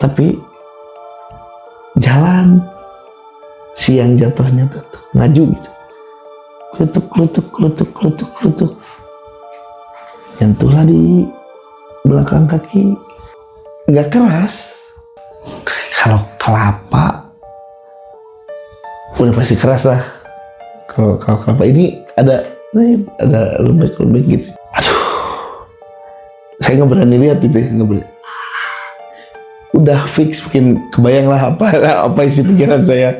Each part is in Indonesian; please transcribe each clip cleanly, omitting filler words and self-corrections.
tapi jalan siang jatuhnya tuh ngaju gitu, klutuk nyentuhlah di belakang kaki, nggak keras. Kalau kelapa udah pasti keras lah. Kalau kelapa ini ada lembek gitu. Aduh, saya nggak berani lihat itu, nggak berani. Udah fix, mungkin kebayang lah apa isi pikiran saya.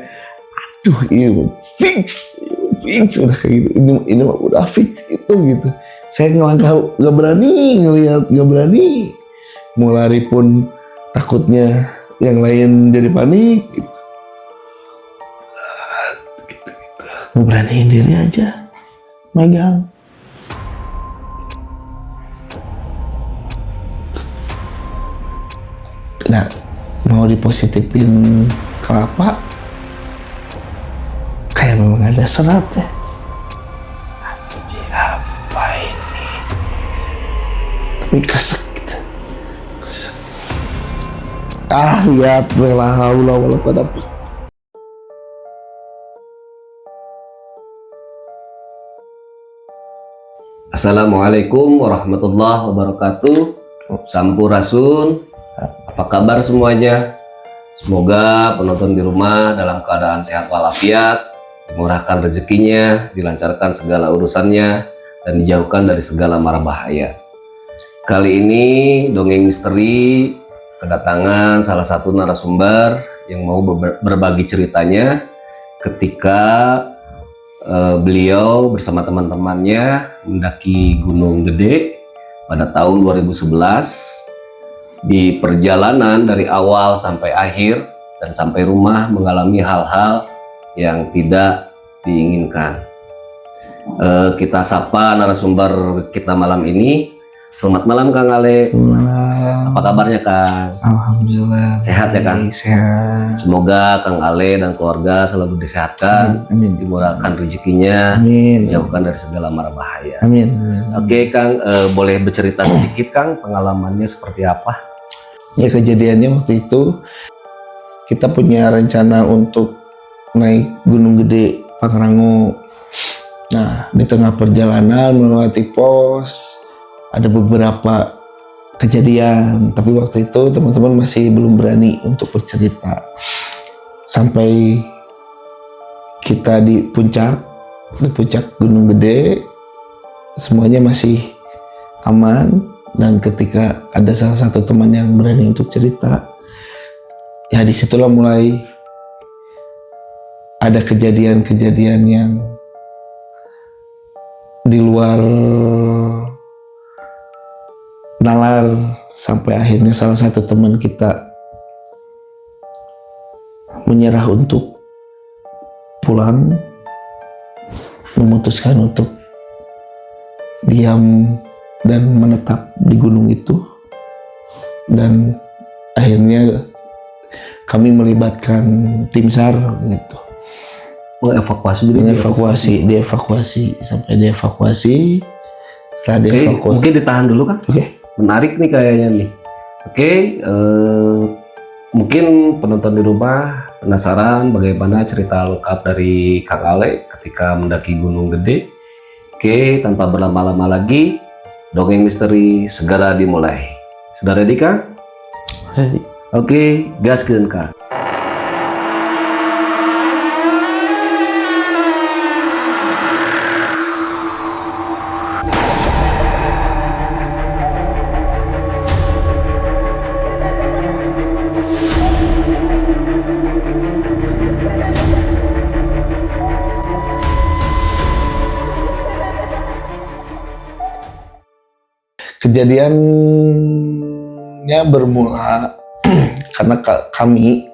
Aduh, ini fix udah kayak gitu. Ini udah fix itu gitu. Saya ngelangkah nggak berani ngelihat, nggak berani mau lari pun takutnya yang lain jadi panik gitu. Ngeberaniin diri aja megang. Nah, mau dipositifin kelapa kayak memang ada serat ya. Anjing, apa ini? Tapi kesek gitu. Kesek. Ya la haula wala quwwata. Assalamualaikum warahmatullahi wabarakatuh. Sampurasun. Apa kabar semuanya? Semoga penonton di rumah dalam keadaan sehat walafiat, dimurahkan rezekinya, dilancarkan segala urusannya, dan dijauhkan dari segala mara bahaya. Kali ini Dongeng Misteri kedatangan salah satu narasumber yang mau berbagi ceritanya ketika beliau bersama teman-temannya mendaki Gunung Gede pada tahun 2011. Di perjalanan dari awal sampai akhir dan sampai rumah mengalami hal-hal yang tidak diinginkan. Kita sapa narasumber kita malam ini. Selamat malam Kang Ale. Malam. Apa kabarnya Kang? Alhamdulillah. Sehat ya Kang? Sehat. Semoga Kang Ale dan keluarga selalu disehatkan, amin. Dimurahkan rezekinya, Amin. dijauhkan dari segala mara bahaya. Amin. Oke Kang, boleh bercerita sedikit Kang pengalamannya seperti apa? Ya, kejadiannya waktu itu kita punya rencana untuk naik Gunung Gede Pangrango. Nah, di tengah perjalanan melewati pos ada beberapa kejadian, tapi waktu itu teman-teman masih belum berani untuk bercerita. Sampai kita di puncak Gunung Gede, semuanya masih aman. Dan ketika ada salah satu teman yang berani untuk cerita, ya disitulah mulai ada kejadian-kejadian yang di luar nalar, sampai akhirnya salah satu teman kita menyerah untuk pulang, memutuskan untuk diam dan menetap di gunung itu. Dan akhirnya kami melibatkan tim SAR gitu, dievakuasi sampai dievakuasi. Setelah dievakuasi, mungkin ditahan dulu Kang. Menarik nih kayaknya nih. Mungkin penonton di rumah penasaran bagaimana cerita lengkap dari Kang Ale ketika mendaki Gunung Gede. Tanpa berlama-lama lagi, Dongeng Misteri segera dimulai. Sudah ready Kang? Ready. Gaskeun Kang. Kejadiannya bermula karena kami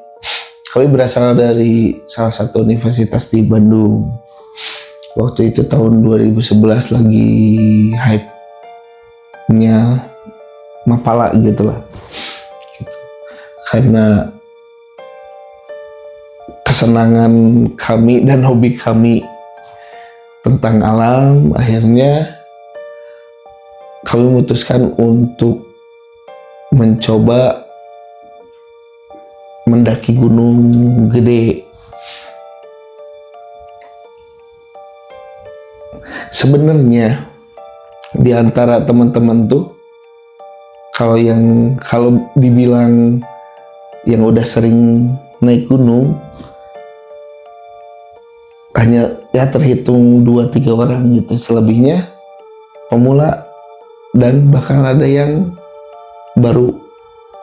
berasal dari salah satu universitas di Bandung. Waktu itu tahun 2011 lagi hype-nya Mapala gitulah. Gitu. Karena kesenangan kami dan hobi kami tentang alam, akhirnya kami memutuskan untuk mencoba mendaki Gunung Gede. Sebenarnya di antara teman-teman tuh kalau dibilang yang udah sering naik gunung hanya ya terhitung 2-3 orang gitu, selebihnya pemula dan bahkan ada yang baru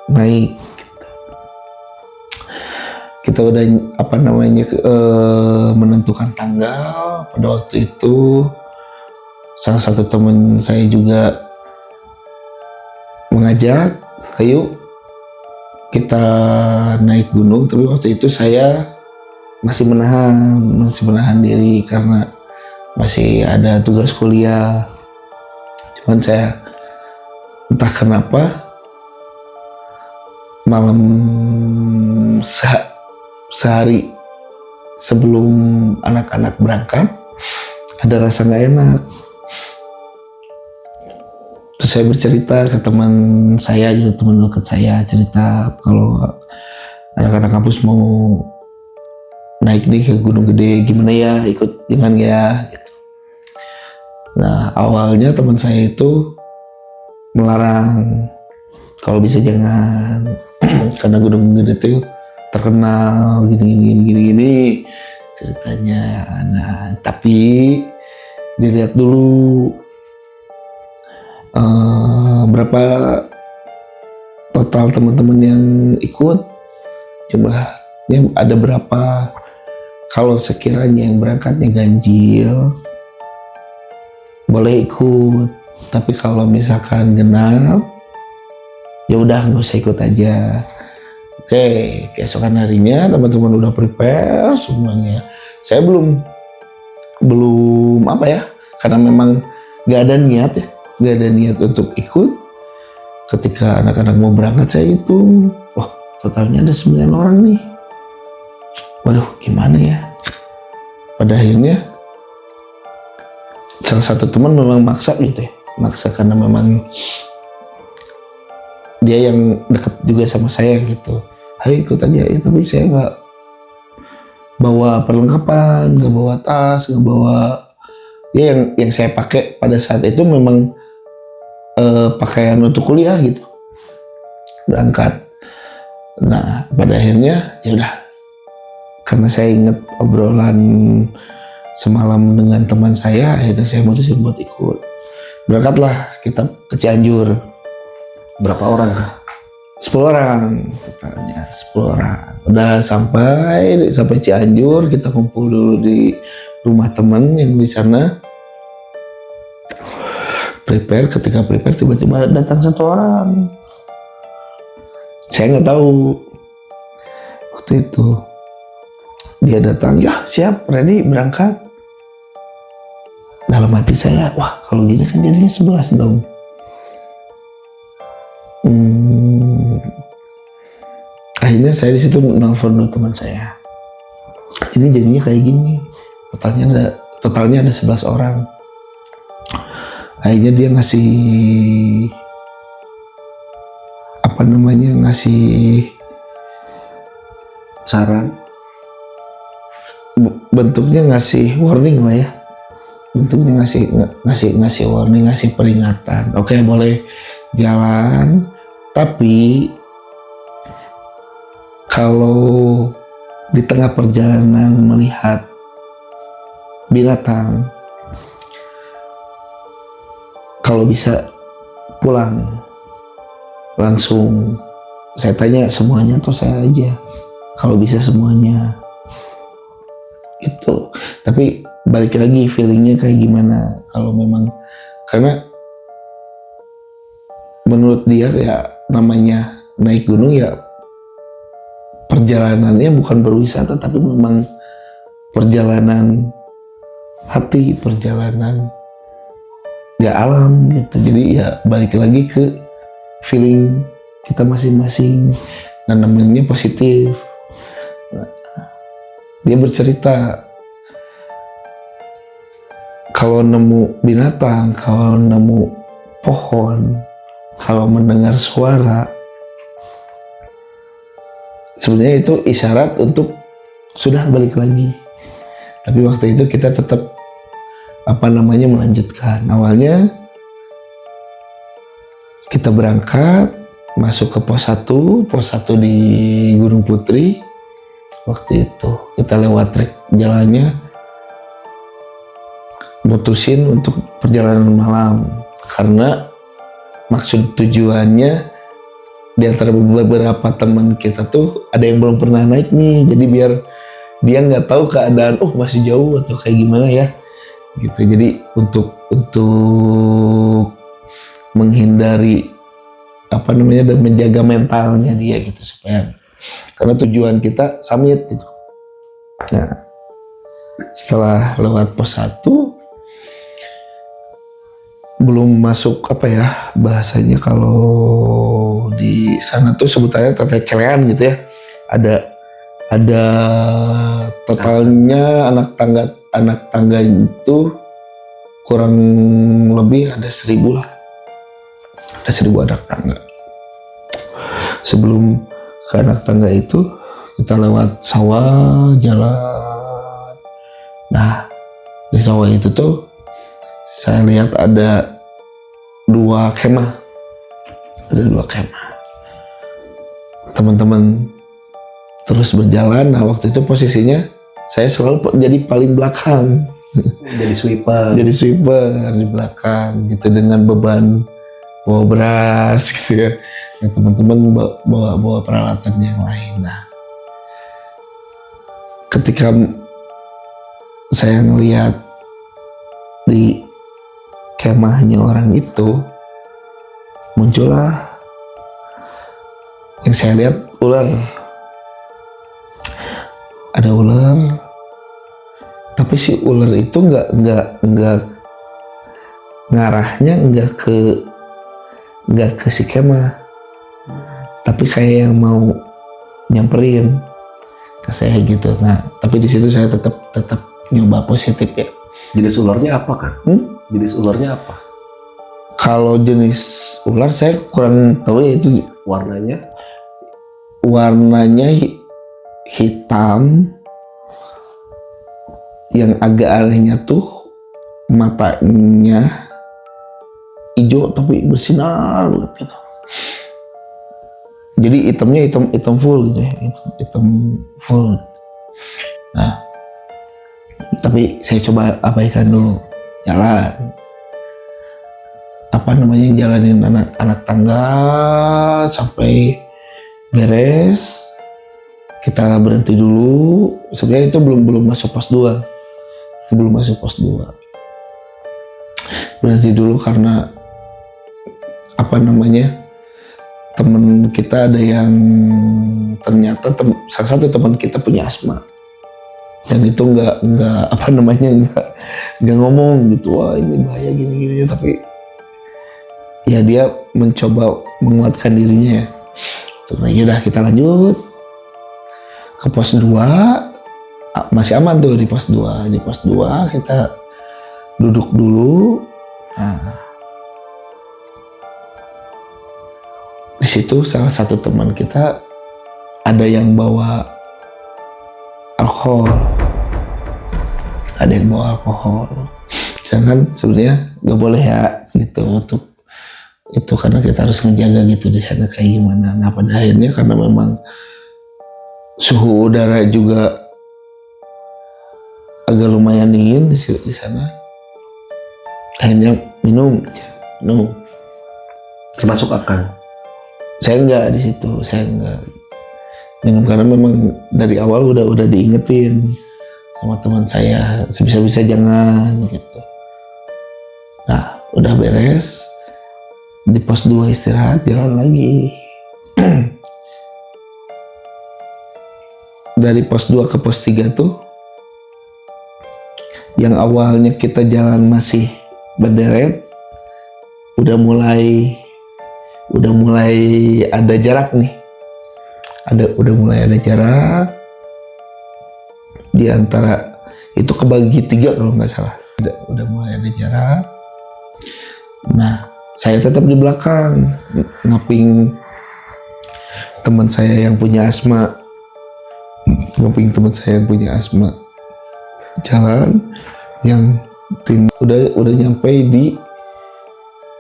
naik. Kita udah menentukan tanggal. Pada waktu itu salah satu teman saya juga mengajak, ayo kita naik gunung. Tapi waktu itu saya masih menahan diri karena masih ada tugas kuliah. Cuman saya entah kenapa malam sehari sebelum anak-anak berangkat ada rasa nggak enak. Terus saya bercerita ke teman saya gitu, teman dekat saya, cerita kalau anak-anak kampus mau naik nih ke Gunung Gede, gimana ya, ikut jangan ya gitu. Nah awalnya teman saya itu melarang, kalau bisa jangan karena Gunung Gede itu terkenal gini ceritanya. Nah tapi dilihat dulu berapa total teman-teman yang ikut, jumlahnya ada berapa. Kalau sekiranya yang berangkatnya ganjil boleh ikut, tapi kalau misalkan genap ya udah nggak usah ikut aja. Oke, keesokan harinya teman-teman udah prepare semuanya. Saya belum apa ya, karena memang nggak ada niat untuk ikut. Ketika anak-anak mau berangkat saya hitung, wah totalnya ada 9 orang nih. Waduh gimana ya. Pada akhirnya salah satu teman memang maksa karena memang dia yang dekat juga sama saya gitu. Ayo ikut aja ya, tapi saya nggak bawa perlengkapan, nggak bawa tas, nggak bawa ya yang saya pakai pada saat itu memang pakaian untuk kuliah gitu, berangkat. Nah pada akhirnya ya udah, karena saya ingat obrolan semalam dengan teman saya, akhirnya saya mutusin buat ikut. Berangkatlah kita ke Cianjur. Berapa orang? 10 orang totalnya, 10 orang. Udah sampai Cianjur, kita kumpul dulu di rumah teman yang di sana. Ketika prepare tiba-tiba datang 1 orang. Saya nggak tahu waktu itu. Dia datang, ya siap, ready berangkat. Dalam hati saya, wah kalau gini kan jadinya 11 dong. Akhirnya saya di situ nelfon dulu teman saya. Ini jadinya kayak gini. Totalnya ada 11 orang. Akhirnya dia ngasih Saran? Bentuknya ngasih warning lah ya. Bentuknya ngasih warning, ngasih peringatan. Oke, boleh jalan, tapi kalau di tengah perjalanan melihat binatang, kalau bisa pulang langsung. Saya tanya semuanya atau saya aja? Kalau bisa semuanya gitu. Tapi balik lagi feelingnya kayak gimana kalau memang, karena menurut dia ya namanya naik gunung ya perjalanannya bukan berwisata, tapi memang perjalanan hati, perjalanan ya alam gitu. Jadi ya balik lagi ke feeling kita masing-masing, dan namanya positif. Dia bercerita kalau nemu binatang, kalau nemu pohon, kalau mendengar suara, sebenarnya itu isyarat untuk sudah balik lagi. Tapi waktu itu kita tetap melanjutkan. Awalnya kita berangkat masuk ke pos 1 di Gunung Putri. Waktu itu kita lewat trek jalannya, mutusin untuk perjalanan malam karena maksud tujuannya di antara beberapa teman kita tuh ada yang belum pernah naik nih, jadi biar dia nggak tahu keadaan masih jauh atau kayak gimana ya gitu. Jadi untuk menghindari dan menjaga mentalnya dia gitu, supaya karena tujuan kita summit gitu. Nah, setelah lewat pos 1 belum masuk bahasanya kalau di sana tuh sebutannya teteh celean gitu ya. Ada totalnya anak tangga itu kurang lebih ada 1.000 lah. Ada 1.000 anak tangga. Sebelum ke anak tangga itu kita lewat sawah, jalan. Nah, di sawah itu tuh saya lihat ada 2 kemah. Ada 2 kemah. Teman-teman terus berjalan. Nah, waktu itu posisinya saya selalu jadi paling belakang. Jadi sweeper di belakang gitu, dengan beban bawa beras gitu ya. Nah, teman-teman bawa peralatan yang lain. Nah, ketika saya ngelihat di kemahnya orang itu, muncullah yang saya lihat ular. Ada ular, tapi si ular itu nggak ngarahnya nggak ke si kemah, tapi kayak yang mau nyamperin ke saya gitu. Nah, tapi di situ saya tetap nyoba positif ya. Jenis ularnya apa kan? Jenis ularnya apa? Kalau jenis ular saya kurang tahu ya, itu warnanya hitam, yang agak anehnya tuh matanya hijau tapi bersinar banget gitu. Jadi hitamnya hitam full gitu ya, hitam full. Nah, tapi saya coba abaikan dulu, jalan jalanin anak tangga sampai beres. Kita berhenti dulu. Sebenarnya itu belum masuk pos 2. Berhenti dulu karena teman kita ada yang ternyata salah satu teman kita punya asma, dan itu nggak ngomong gitu, wah ini bahaya gini, tapi ya dia mencoba menguatkan dirinya ya. Nah, yaudah kita lanjut ke pos 2. Masih aman tuh di pos 2. Di pos 2 kita duduk dulu. Nah, di situ salah satu teman kita ada yang bawa alkohol. Sedangkan sebenarnya nggak boleh ya gitu untuk itu, karena kita harus ngejaga gitu di sana kayak gimana. Nah, pada akhirnya karena memang suhu udara juga agak lumayan dingin di sana, akhirnya minum. Termasuk akan? Saya enggak di situ, minum karena memang dari awal udah diingetin sama teman saya, sebisa-bisa jangan gitu. Nah, udah beres di pos 2 istirahat, jalan lagi. Dari pos 2 ke pos 3 tuh, yang awalnya kita jalan masih berderet, udah mulai ada jarak nih. Udah mulai ada jarak di antara itu, kebagi 3 kalau nggak salah. Udah mulai ada jarak. Nah, saya tetap di belakang ngaping teman saya yang punya asma ngeping teman saya yang punya asma, jalan yang tim udah nyampe di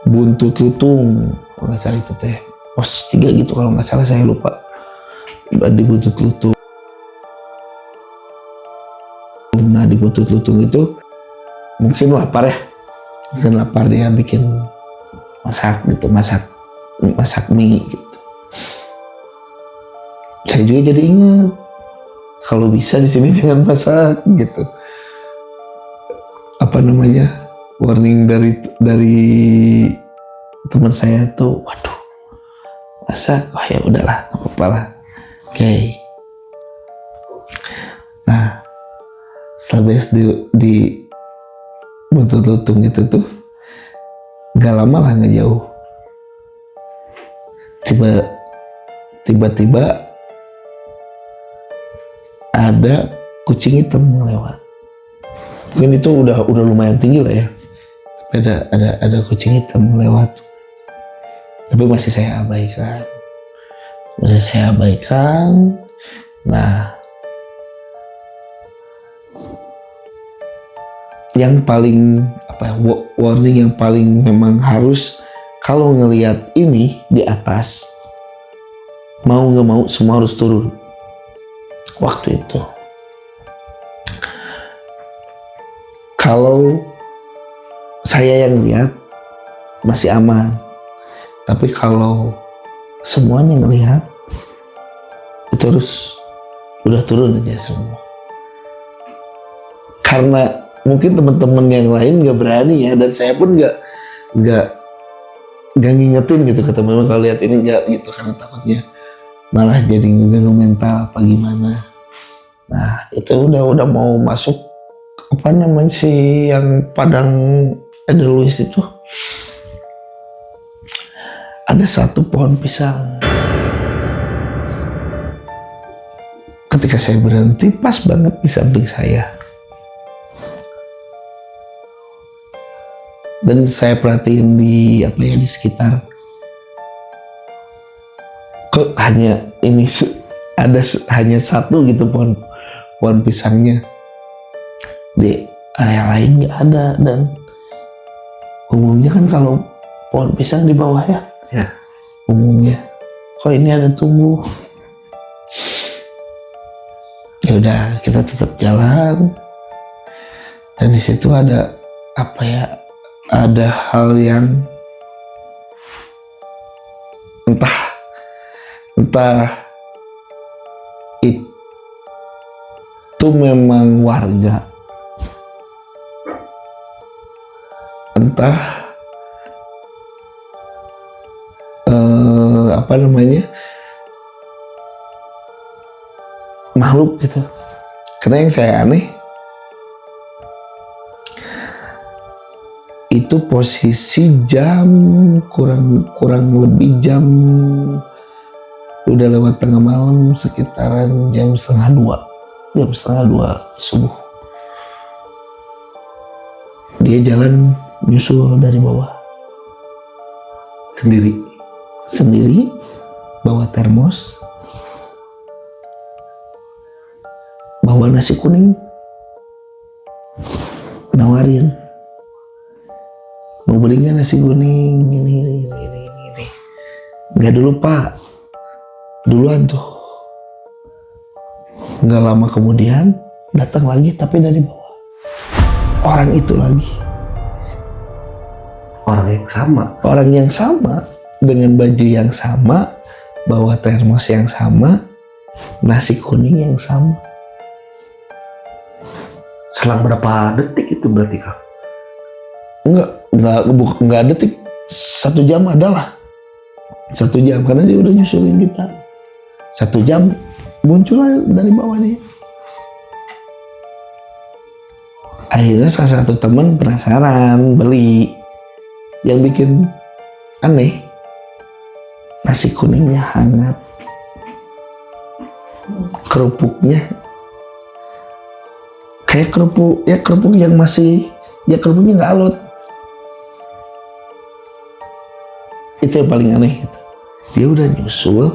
Buntut Lutung, kalau nggak salah itu teh pos 3 gitu kalau nggak salah, saya lupa. Di Buntut Lutung. Nah di Buntut Lutung itu mungkin lapar ya, dia bikin masak mie gitu. Saya juga jadi ingat kalau bisa di sini jangan masak gitu. Apa namanya, warning dari teman saya tuh, waduh masak, oh ya udahlah nggak apa-apa lah. Oke. Nah setelah beres di Buntut Lutung itu tuh gak lama lah, nggak jauh, tiba-tiba ada kucing hitam lewat. Mungkin itu udah lumayan tinggi lah ya, tapi ada kucing hitam lewat, tapi masih saya abaikan. Nah yang paling warning yang paling memang harus, kalau ngelihat ini di atas, mau nggak mau semua harus turun. Waktu itu kalau saya yang lihat masih aman, tapi kalau semuanya ngelihat itu harus udah turun aja semua. Karena mungkin teman-teman yang lain nggak berani ya, dan saya pun nggak ngingetin gitu ke teman-teman kalau lihat ini nggak gitu, karena takutnya malah jadi ngeganggu mental apa gimana. Nah itu udah mau masuk apa namanya sih yang Padang Edelweiss itu, ada satu pohon pisang. Ketika saya berhenti pas banget di samping saya, dan saya perhatiin di sekitar, kok hanya ini ada hanya satu gitu pohon pisangnya, di area lain nggak ada. Dan umumnya kan kalau pohon pisang di bawah ya umumnya, kok ini ada tumbuh. Ya udah kita tetap jalan, dan di situ ada ada hal yang entah itu memang warga, entah makhluk gitu. Karena yang saya aneh itu posisi jam kurang lebih jam udah lewat tengah malam, sekitaran jam setengah 2 subuh. Dia jalan nyusul dari bawah sendiri bawa termos, bawa nasi kuning, nawarin, mau beli nggak nasi kuning ini. Nggak dulu pak, duluan tuh. Nggak lama kemudian datang lagi, tapi dari bawah. Orang itu lagi, orang yang sama dengan baju yang sama, bawa termos yang sama, nasi kuning yang sama. Selang berapa detik itu berarti Kang? Enggak detik, 1 jam adalah 1 jam, karena dia udah nyusulin kita 1 jam, muncul dari bawah dia. Akhirnya salah satu teman penasaran beli. Yang bikin aneh, nasi kuningnya hangat, kerupuknya kayak kerupuk yang masih, kerupuknya nggak alot. Itu yang paling aneh gitu. Dia udah nyusul,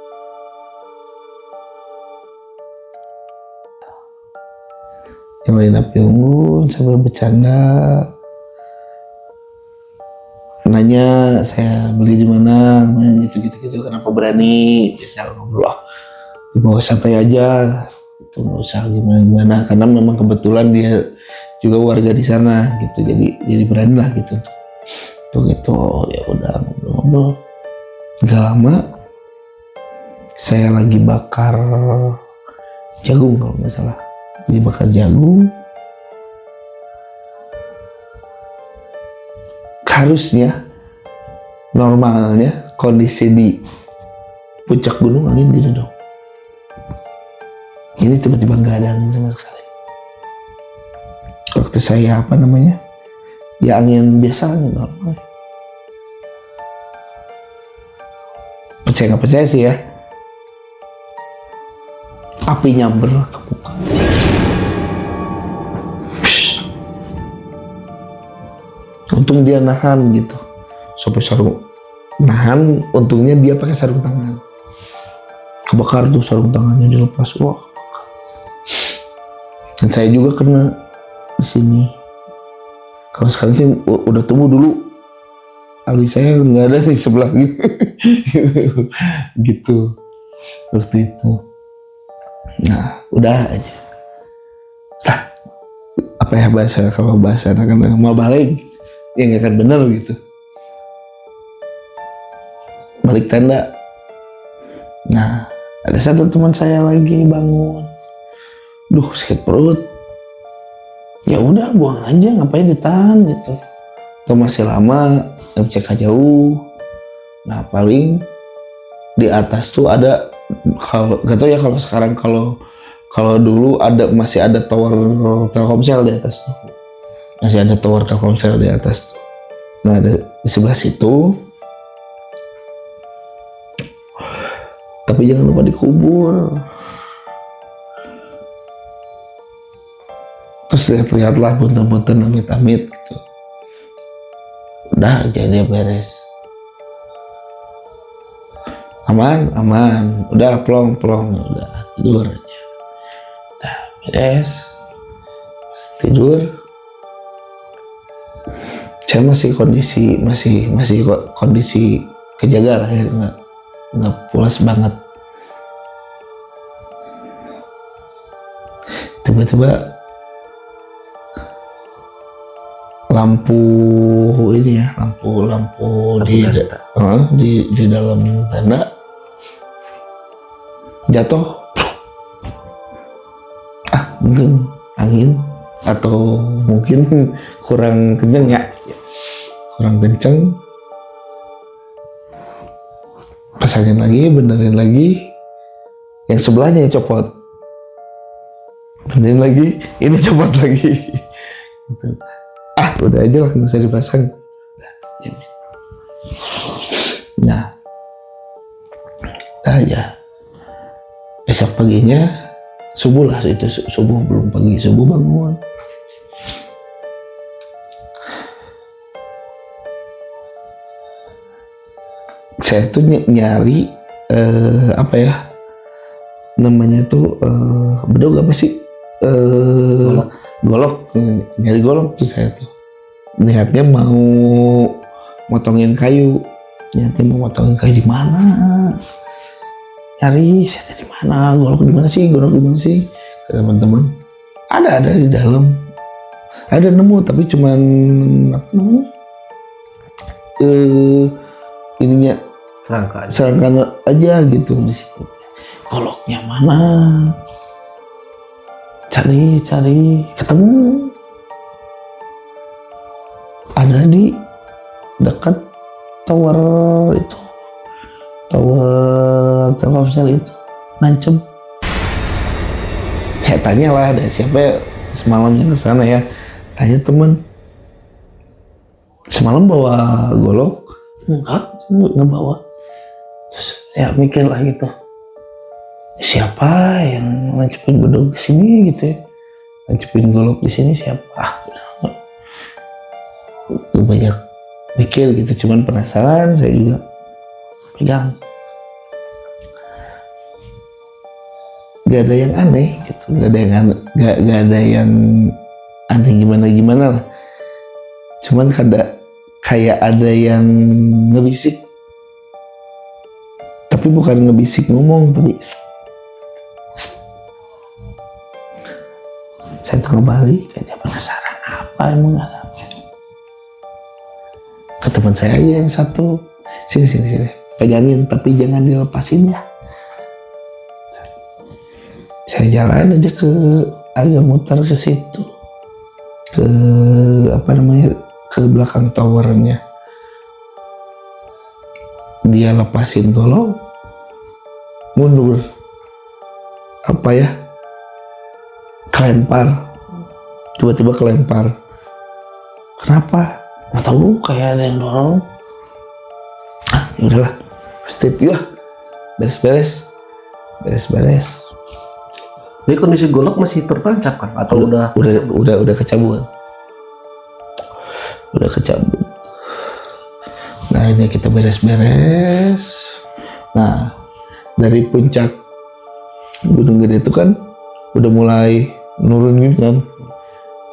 yang lain api unggun sambil bercanda, nanya saya beli di mana, gitu, kenapa berani, biasa ngobrol, mau santai aja, itu nggak usah gimana, karena memang kebetulan dia juga warga di sana, gitu, jadi berani lah gitu, tuh gitu, oh, ya udah ngobrol, nggak lama, saya lagi bakar jagung kalau nggak salah, lagi bakar jagung, harusnya normalnya kondisi di puncak gunung angin gitu dong. Ini tiba-tiba nggak ada angin sama sekali. Waktu saya ya angin biasa, angin normal. Percaya nggak percaya sih ya, api nyamber ke muka. Untung dia nahan gitu, sampai sarung nahan, untungnya dia pakai sarung tangan. Kebakar tuh sarung tangannya, dilepas, wah. Dan saya juga kena di sini. Kalau sekarang sih udah tumbuh, dulu alis saya nggak ada di sebelah gitu waktu itu. Nah, udah aja. Apa ya kalau bahasa anak-anak mau balik, ya nggak akan benar gitu. Balik tenda. Nah, ada satu teman saya lagi bangun. Duh, sakit perut. Ya udah, buang aja, ngapain ditahan gitu. Atau masih lama, cek jauh. Nah, paling di atas tuh ada, kalau gak tau ya kalau sekarang, kalau dulu masih ada tower Telkomsel di atas tuh. Masih ada tower Telkomsel di atas tuh. Nah, di sebelah situ. Tapi jangan lupa dikubur. Terus lihat-lihatlah punten-punten, amit-amit gitu. Udah aja dia beres. Aman. Udah plong. Udah tidur aja. Udah beres. Tidur. Saya masih kondisi kejaga lah ya, nggak pulas banget. Tiba-tiba lampu di dalam tenda jatuh. Mungkin angin atau mungkin kurang kenceng ya, pasangin lagi, benerin lagi, yang sebelahnya yang copot, benerin lagi, ini copot lagi gitu. Udah aja lah, nggak usah dipasang. Nah, udah aja. Besok paginya subuh lah, itu subuh, belum pagi, subuh bangun. Saya tuh nyari bedog apa sih, golok, nyari golok tuh saya tuh. Niatnya mau motongin kayu, di mana? Nyari, saya di mana? Golok di mana sih? Kata teman-teman. Ada di dalam. Ada nemu, tapi cuman ininya serangkaian aja gitu di situ. Goloknya mana? Cari, ketemu. Ada di dekat tower Telkomsel itu, nancep. Saya tanya lah, ada siapa ya semalam yang kesana ya? Tanya temen, semalam bawa golok? Enggak bawa. Terus ya mikir lah gitu, siapa yang nancepin bedog kesini gitu ya, nancepin golok di sini siapa? Banyak mikir gitu, cuman penasaran, saya juga pegang. gak ada yang aneh gitu, gak ada yang aneh, gak ada yang aneh gimana lah, cuman kayak ada yang ngebisik, tapi bukan ngebisik ngomong, tapi saya tuh kembali aja penasaran apa emang ada. Ke teman saya aja yang satu, sini pegangin tapi jangan dilepasin ya. Saya jalan aja agak muter ke situ, ke ke belakang towernya. Dia lepasin golong, mundur, kelempar, tiba-tiba kelempar. Kenapa? Nggak tahu, kayak ada yang dorong. Ya udahlah, step yuk, beres. Jadi kondisi golok masih tertancap kan? Atau udah kecabut? Udah kecabut. Nah ini kita beres. Nah dari puncak Gunung Gede itu kan udah mulai nurun gitu kan,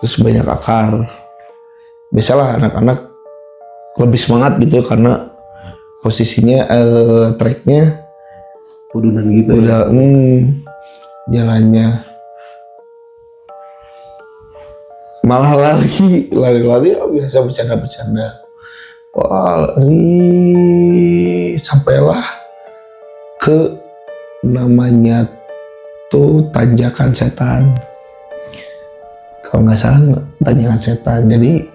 terus banyak akar. Biasalah anak-anak lebih semangat gitu karena posisinya treknya udunan gitu udah jalannya malah lari biasa bercanda. Wah lari sampailah ke namanya tuh tanjakan setan. Kalau nggak salah tanjakan setan. Jadi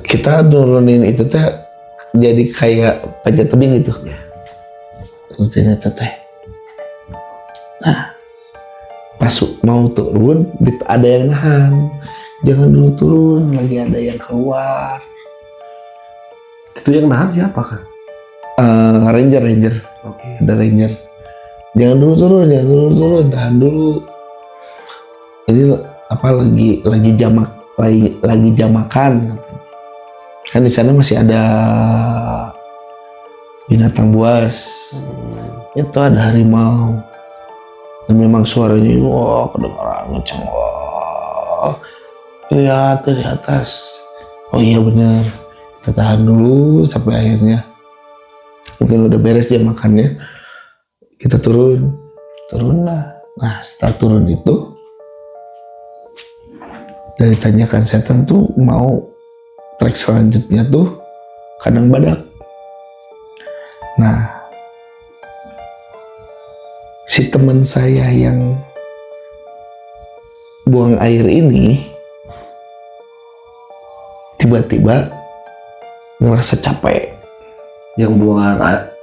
kita nurunin itu teh jadi kayak panjat tebing gitu. Rutinnya teh. Nah pas mau turun ada yang nahan. Jangan dulu turun, lagi ada yang keluar. Itu yang nahan siapa kan? Ranger. Oke. Ada ranger. Jangan dulu turun, tahan dulu. Jadi lagi jamakan. Kan di sana masih ada binatang buas. Itu ada harimau. Dan memang suaranya kedengaran kencang. Lihat dari atas. Oh iya benar. Kita tahan dulu sampai akhirnya mungkin udah beres jam makannya. Kita turun lah. Nah setelah turun itu dari tanjakan setan tuh mau trek selanjutnya tuh kandang badak. Nah si teman saya yang buang air ini tiba-tiba ngerasa capek. Yang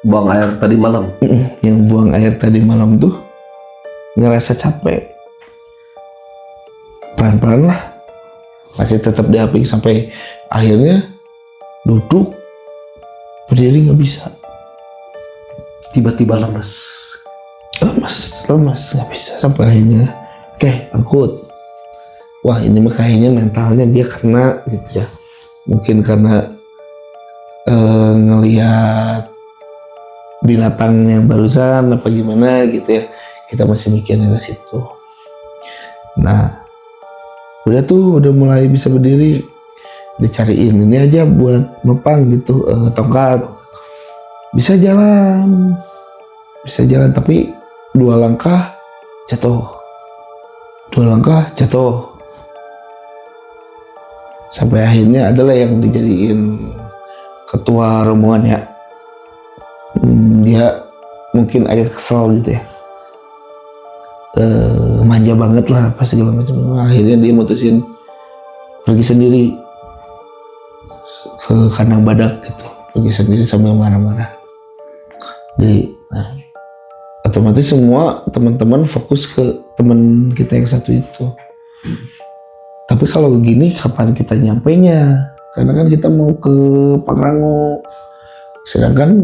buang air tadi malam? Yang buang air tadi malam tuh ngerasa capek. Pelan-pelan lah, masih tetap diaping sampai akhirnya duduk, berdiri nggak bisa. Tiba-tiba lemas nggak bisa sampai akhirnya angkut. Wah ini mah kayaknya mentalnya dia kena gitu ya, mungkin karena ngelihat binatang yang barusan apa gimana gitu ya, kita masih mikirnya ke situ. Nah udah mulai bisa berdiri, dicariin ini aja buat mepang gitu, tongkat. Bisa jalan tapi 2 langkah jatuh sampai akhirnya adalah yang dijadiin ketua rombongan ya. Dia mungkin agak kesel gitu ya, manja banget lah apa segala macam. Akhirnya dia mutusin pergi sendiri ke kandang badak gitu, pergi sendiri sambil marah-marah. Jadi otomatis semua teman-teman fokus ke teman kita yang satu itu. Tapi kalau gini kapan kita nyampainya? Karena kan kita mau ke Pangrango, sedangkan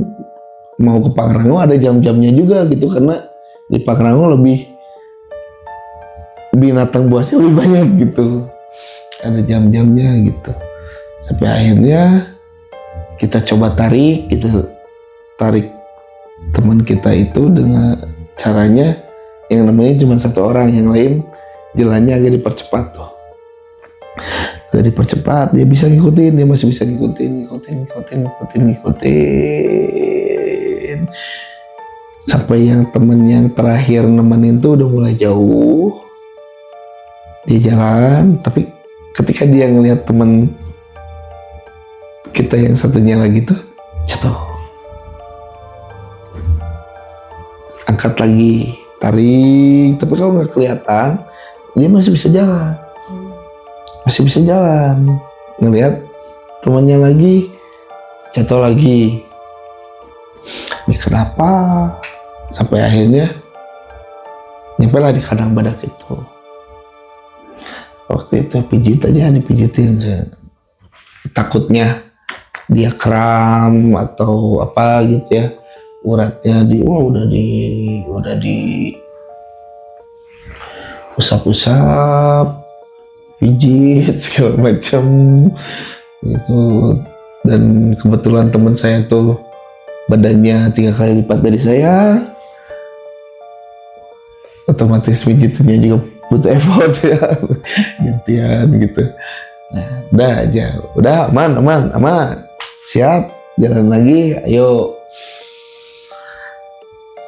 mau ke Pangrango ada jam-jamnya juga gitu, karena di Pangrango lebih binatang buasnya lebih banyak gitu, ada jam-jamnya gitu. Sampai akhirnya kita coba tarik teman kita itu dengan caranya yang namanya cuma satu orang, yang lain jalannya agak dipercepat tuh. Agak dipercepat, dia bisa ngikutin, dia masih bisa ngikutin. Sampai yang temen yang terakhir nemenin tuh udah mulai jauh. Dia jalan, tapi ketika dia ngelihat temen kita yang satunya lagi tuh jatuh. Angkat lagi, tarik, tapi kalau nggak kelihatan, dia masih bisa jalan. Masih bisa jalan. Ngelihat temannya lagi, jatuh lagi. Ini kenapa? Sampai akhirnya nyampe lah di kandang badak itu. Waktu itu pijit aja, dipijitin. Takutnya dia kram atau apa gitu ya, uratnya udah di usap-usap, pijit segala macam gitu. Dan kebetulan teman saya tuh badannya 3 kali lipat dari saya, otomatis pijitannya juga butuh effort ya, gantian gitu. Nah, udah aman, siap, jalan lagi, ayo.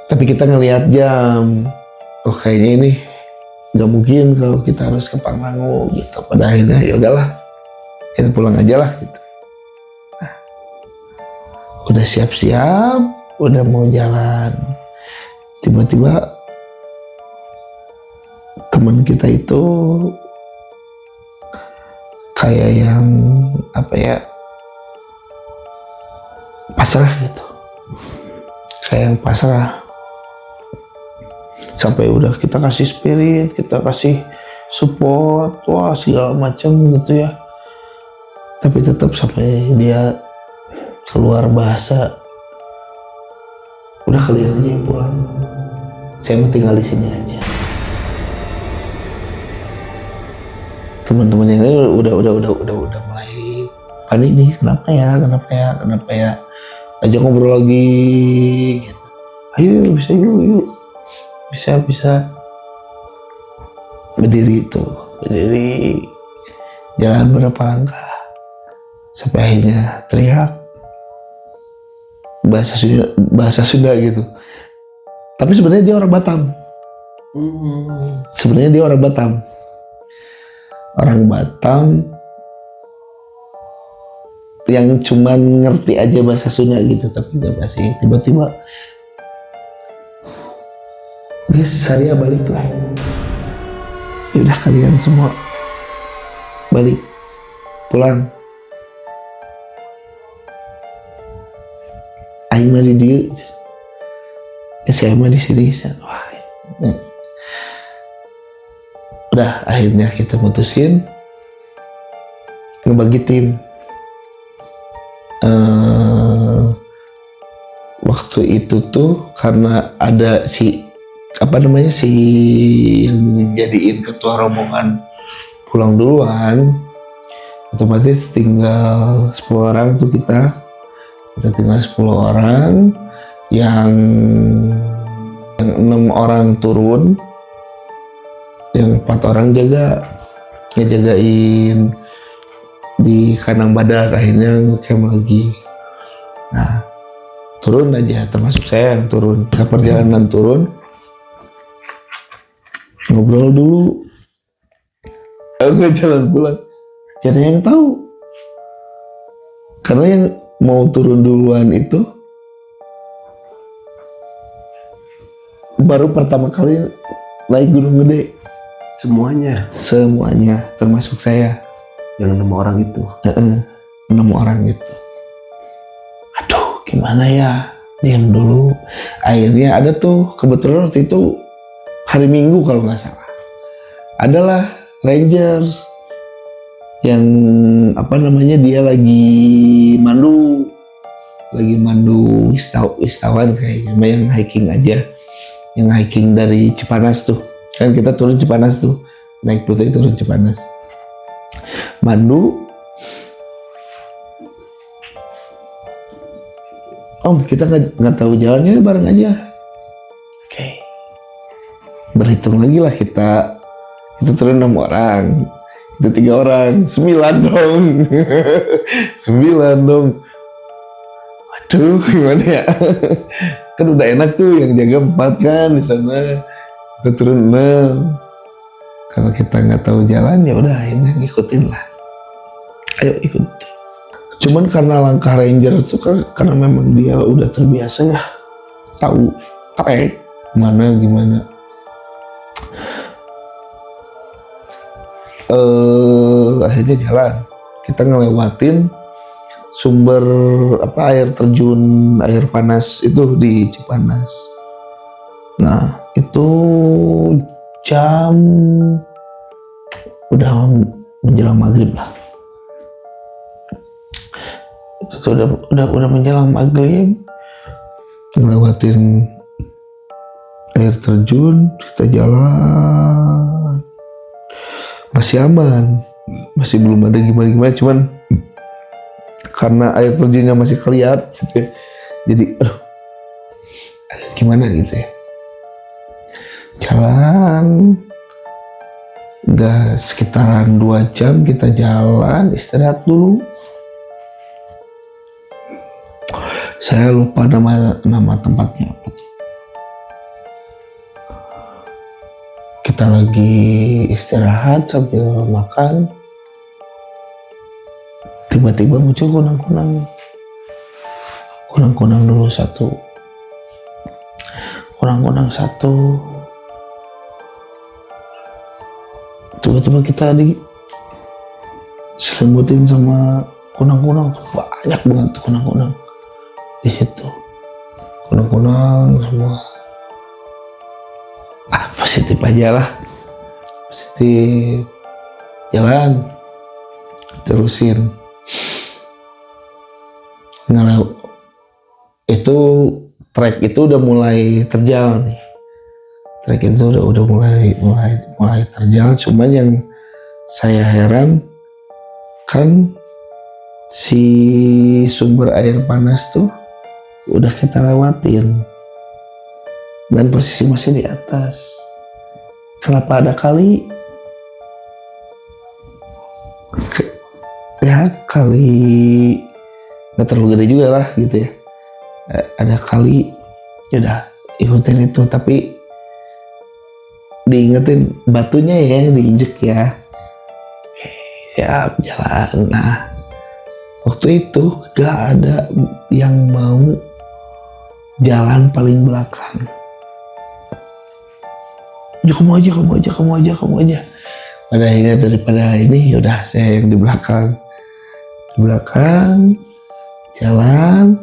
Tapi kita ngelihat jam, oh kayaknya ini nggak mungkin kalau kita harus ke Pangrango gitu. Pada akhirnya ya udahlah, kita pulang aja lah gitu. Nah, udah siap-siap, udah mau jalan, tiba-tiba teman kita itu kayak yang apa ya, pasrah gitu, kayak yang pasrah. Sampai udah kita kasih spirit, kita kasih support, wah segala macam gitu ya, tapi tetap sampai dia keluar bahasa, udah kalian aja yang pulang, saya mau tinggal di sini aja. Teman-teman yang lain udah mulai panik nih, kenapa ya, ajak ngobrol lagi gitu. Ayo bisa, yuk bisa berdiri jalan berapa langkah sampai akhirnya teriak bahasa Sunda gitu. Tapi sebenarnya dia orang Batam. Orang Batam yang cuman ngerti aja bahasa Sunda gitu, tapi nggak pasti. Tiba-tiba, guys, saya balik lah. Yaudah kalian semua balik, pulang. Aing mah di dieu, saya mah di sini. Wah, nah. Udah akhirnya kita mutusin ngebagi tim. Waktu itu tuh karena ada si yang jadiin ketua rombongan pulang duluan, otomatis tinggal 10 orang tuh kita tinggal 10 orang, yang 6 orang turun, yang 4 orang ngejagain di kandang badak. Akhirnya ngecamp lagi. Nah, turun aja, termasuk saya yang turun. Ke perjalanan turun, ngobrol dulu, nggak jalan pulang. Jadi yang tahu, karena yang mau turun duluan itu baru pertama kali naik Gunung Gede. Semuanya termasuk saya. Yang 6 orang itu. 6 orang itu. Aduh, gimana ya? Diam dulu. Akhirnya ada tuh, kebetulan waktu itu hari Minggu kalau nggak salah. Adalah Rangers yang dia lagi mandu wistawan kayaknya, yang hiking aja. Yang hiking dari Cipanas tuh. Kan kita turun Cipanas tuh, naik putih turun Cipanas, mandu. Om kita nggak tahu jalannya, bareng aja. Oke. Berhitung lagi lah kita. Itu turun 6 orang. Itu 3 orang. 9 dong. 9 dong. Waduh gimana ya. Kan udah enak tuh yang jaga 4 kan di sana. Kita turun 6. Kalau kita nggak tahu jalan ya udah akhirnya ngikutin lah. Ayo ikut. Cuman karena langkah ranger itu karena memang dia udah terbiasa ya, tahu trek mana gimana. Akhirnya jalan. Kita ngelewatin sumber air terjun air panas itu di Cipanas. Nah itu jam udah menjelang maghrib lah. Itu udah menjelang maghrib, ngelewatin air terjun, kita jalan masih aman, masih belum ada gimana-gimana, cuman karena air terjunnya masih kelihatan gitu ya, jadi gimana gitu ya, jalan udah sekitaran 2 jam kita jalan, istirahat dulu. Saya lupa nama tempatnya apa tuh. Kita lagi istirahat sambil makan, tiba-tiba muncul kunang-kunang dulu satu, tiba-tiba kita diselimutin sama kunang-kunang, banyak banget tuh kunang-kunang di situ, kunang-kunang semua. Positif aja lah, positif, jalan terusin. Itu trek itu udah mulai terjal nih, trek itu udah mulai terjal. Cuman yang saya heran kan si sumber air panas tuh udah kita lewatin dan posisi masih di atas. Kenapa ada kali? Ya kali nggak terlalu gede juga lah gitu ya. Ada kali, yaudah ikutin itu, tapi diingetin batunya ya, diinjek ya. Oke, siap jalan. Nah waktu itu gak ada yang mau jalan paling belakang. Ya kamu aja. Pada akhirnya daripada ini yaudah saya yang di belakang. Jalan.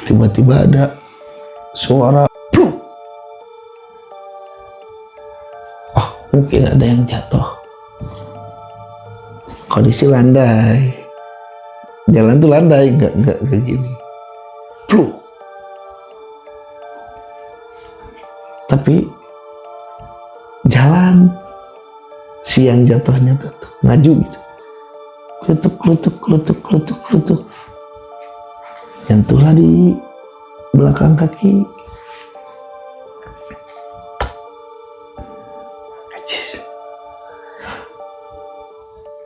Tiba-tiba ada suara pluk. Mungkin ada yang jatuh. Kondisi landai. Jalan tuh landai, nggak kayak gini. Pluk. Tapi jalan si yang jatuhnya tuh ngaju gitu, klutuk, nyentuhlah di belakang kaki.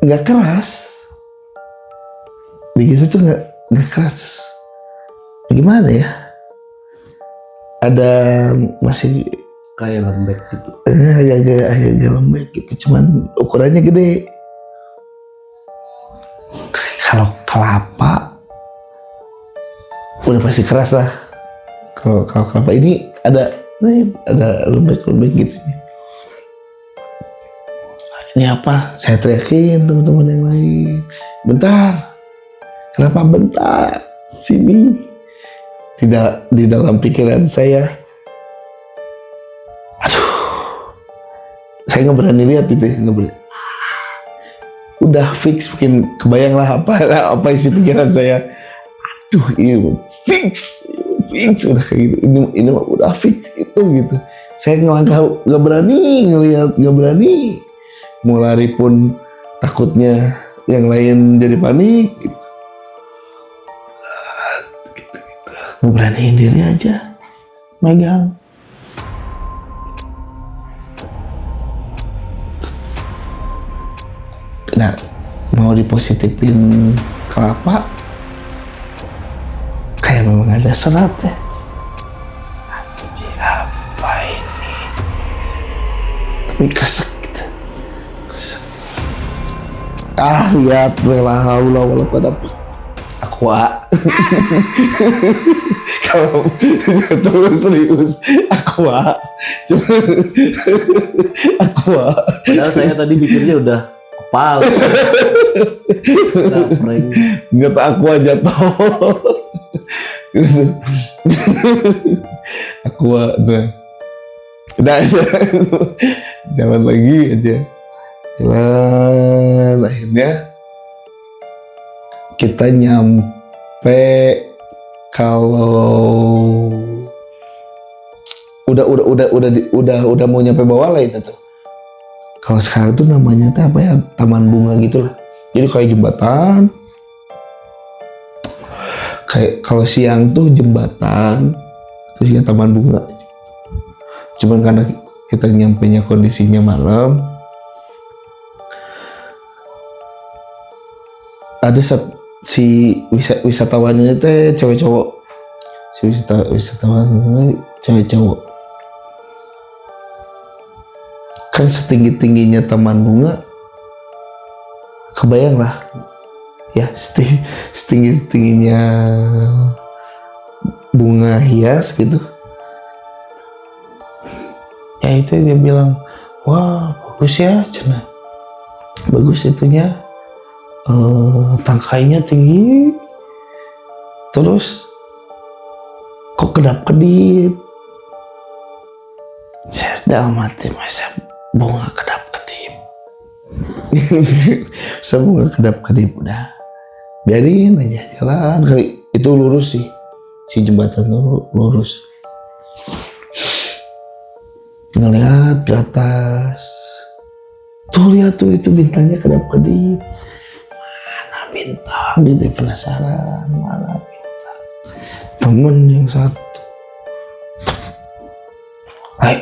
Nggak keras, begitu tuh nggak keras. Gimana ya? Ada masih kayak lembek gitu. Agak lembek gitu, cuman ukurannya gede. Kalau kelapa udah pasti keras lah. Kalau kelapa ini ada lembek gitu. Ini apa? Saya teriakin teman-teman yang lain. Bentar. Kenapa bentar? Sini. Tidak, di dalam pikiran saya, saya nggak berani lihat itu, nggak berani. Udah fix, bikin kebayang lah apa isi pikiran saya. Ini fix udah kayak gitu. Ini mah udah fix itu gitu. Saya ngelangkah, nggak berani ngelihat, nggak berani. Mau lari pun takutnya yang lain jadi panik. Gitu. ngeberaniin diri aja megang. Nah, mau dipositifin kelapa kayak memang ada serat ya. Anjir, apa ini? Tapi kesek gitu. Kesek. Lihat la haula wala quwata aqua. Kalau terus serius aqua. Cuma aqua. Padahal saya tadi pikirnya udah kepal. Nggak tak aqua jatuh. Aqua udah aja. Jalan lagi aja. Jalan, akhirnya kita nyampe kalau udah mau nyampe bawah lah itu tuh. Kalau sekarang tuh namanya tuh apa ya, taman bunga gitulah. Jadi kayak jembatan. Kayak kalau siang tuh jembatan, terus ya taman bunga. Cuman karena kita nyampenya kondisinya malam, ada si wisatawan ini teh cewek cowok. Si wisatawan ini cewek cowok. Kan setinggi-tingginya taman bunga, kebayang lah ya, setinggi-tingginya bunga hias gitu. Ya itu dia bilang, wah bagus ya cina, bagus itunya, tangkainya tinggi, terus kok kedap-kedip. Saya dalam hati, masa bunga kedap-kedip. Saya bunga kedap-kedip, udah biarin aja jalan. Kali itu lurus sih, si jembatan tuh lurus. Ngeliat ke atas, tuh lihat tuh itu bintangnya kedap-kedip. Mana bintang gitu, penasaran mana bintang. Temen yang satu, hai,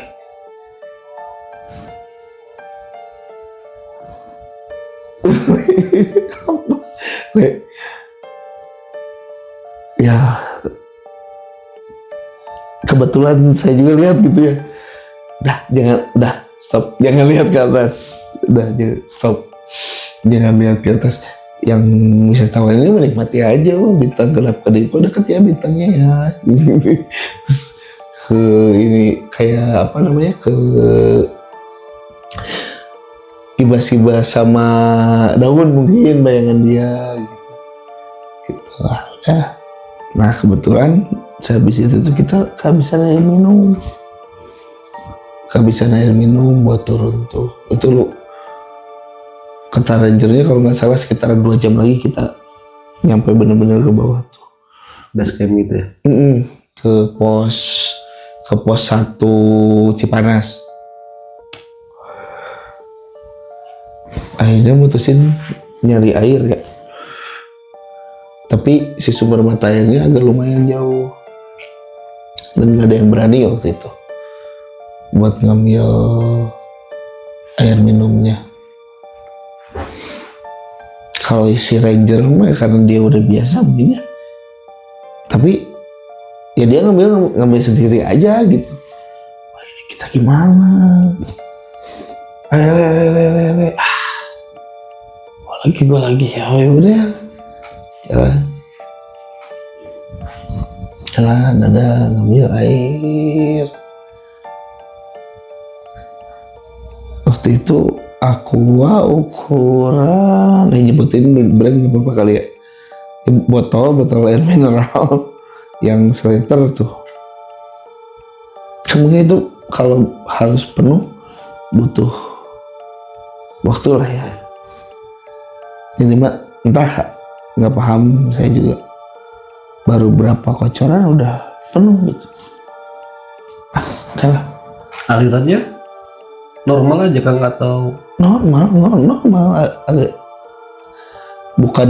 apa? Ya kebetulan saya juga lihat gitu ya. Udah stop, jangan lihat ke atas. Udah stop, jangan lihat ke atas. Yang wisatawan ini menikmati aja, bintang kedap-kedip, kok deket ya bintangnya ya. Terus ke ini kayak apa namanya, ke kibas-kibas sama daun mungkin bayangan dia gitu. Udah. Nah kebetulan sehabis itu tuh kita kehabisan air minum buat turun tuh. Itu lu kata rangernya kalau nggak salah sekitar 2 jam lagi kita nyampe bener-bener ke bawah tuh. Base camp gitu ya? Ke pos 1 Cipanas. Akhirnya mutusin nyari air ya. Tapi si sumber mata airnya agak lumayan jauh. Dan gak ada yang berani waktu itu buat ngambil air minumnya. Kalau si ranger mah karena dia udah biasa mungkin ya. Tapi ya dia ngambil sendiri aja gitu. Wah, ini kita gimana? Le. Gue lagi ya udah. Jalan ada ngambil air. Waktu itu aqua ukuran, nyebutin brand gak apa-apa kali ya. Botol air mineral yang seliter tuh. Mungkin itu kalau harus penuh butuh waktu lah ya. Ini mah entah, nggak paham saya juga. Baru berapa kocoran udah penuh gitu. Udah lah. Alirannya normal aja kan, atau normal agak bukan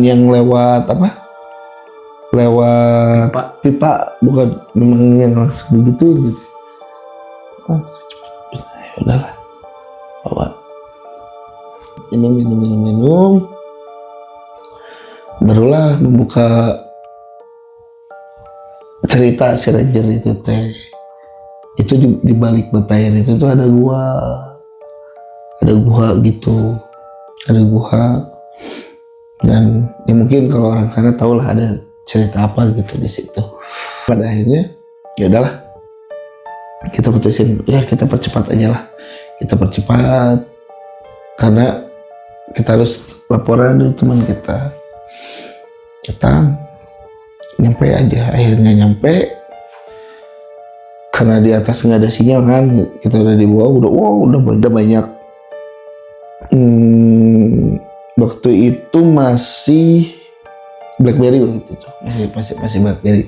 yang lewat apa, lewat Pak, pipa, bukan memang yang langsung digituin gitu. Oh, ya udahlah, bawa minum, barulah membuka cerita si Ranger itu teh. Itu di balik mata air itu tuh ada gua gitu, ada gua. Dan ya mungkin kalau orang sana tahu lah ada cerita apa gitu di situ. Pada akhirnya ya udahlah, kita putusin ya kita percepat aja lah, kita percepat karena kita harus laporan dari teman kita nyampe aja. Akhirnya nyampe karena di atas nggak ada sinyal kan, kita udah di bawah udah banyak. Waktu itu masih BlackBerry waktu itu, masih BlackBerry.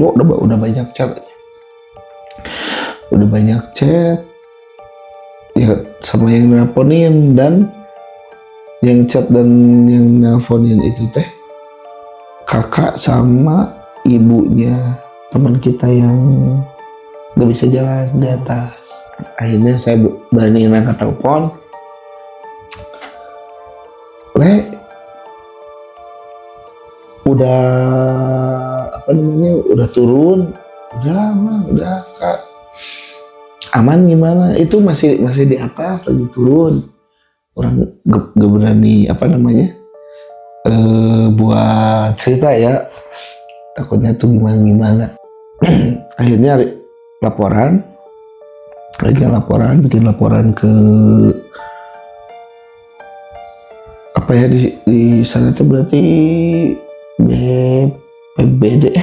Udah banyak chat, ya sama yang nelponin, dan yang chat dan yang nelponin itu teh kakak sama ibunya teman kita yang gak bisa jalan di atas. Akhirnya saya berani angkat telepon, udah turun, udah kak, aman gimana? Itu masih di atas lagi turun, orang gak berani buat cerita ya, takutnya tuh gimana. Akhirnya bikin laporan ke di sana itu berarti BPBD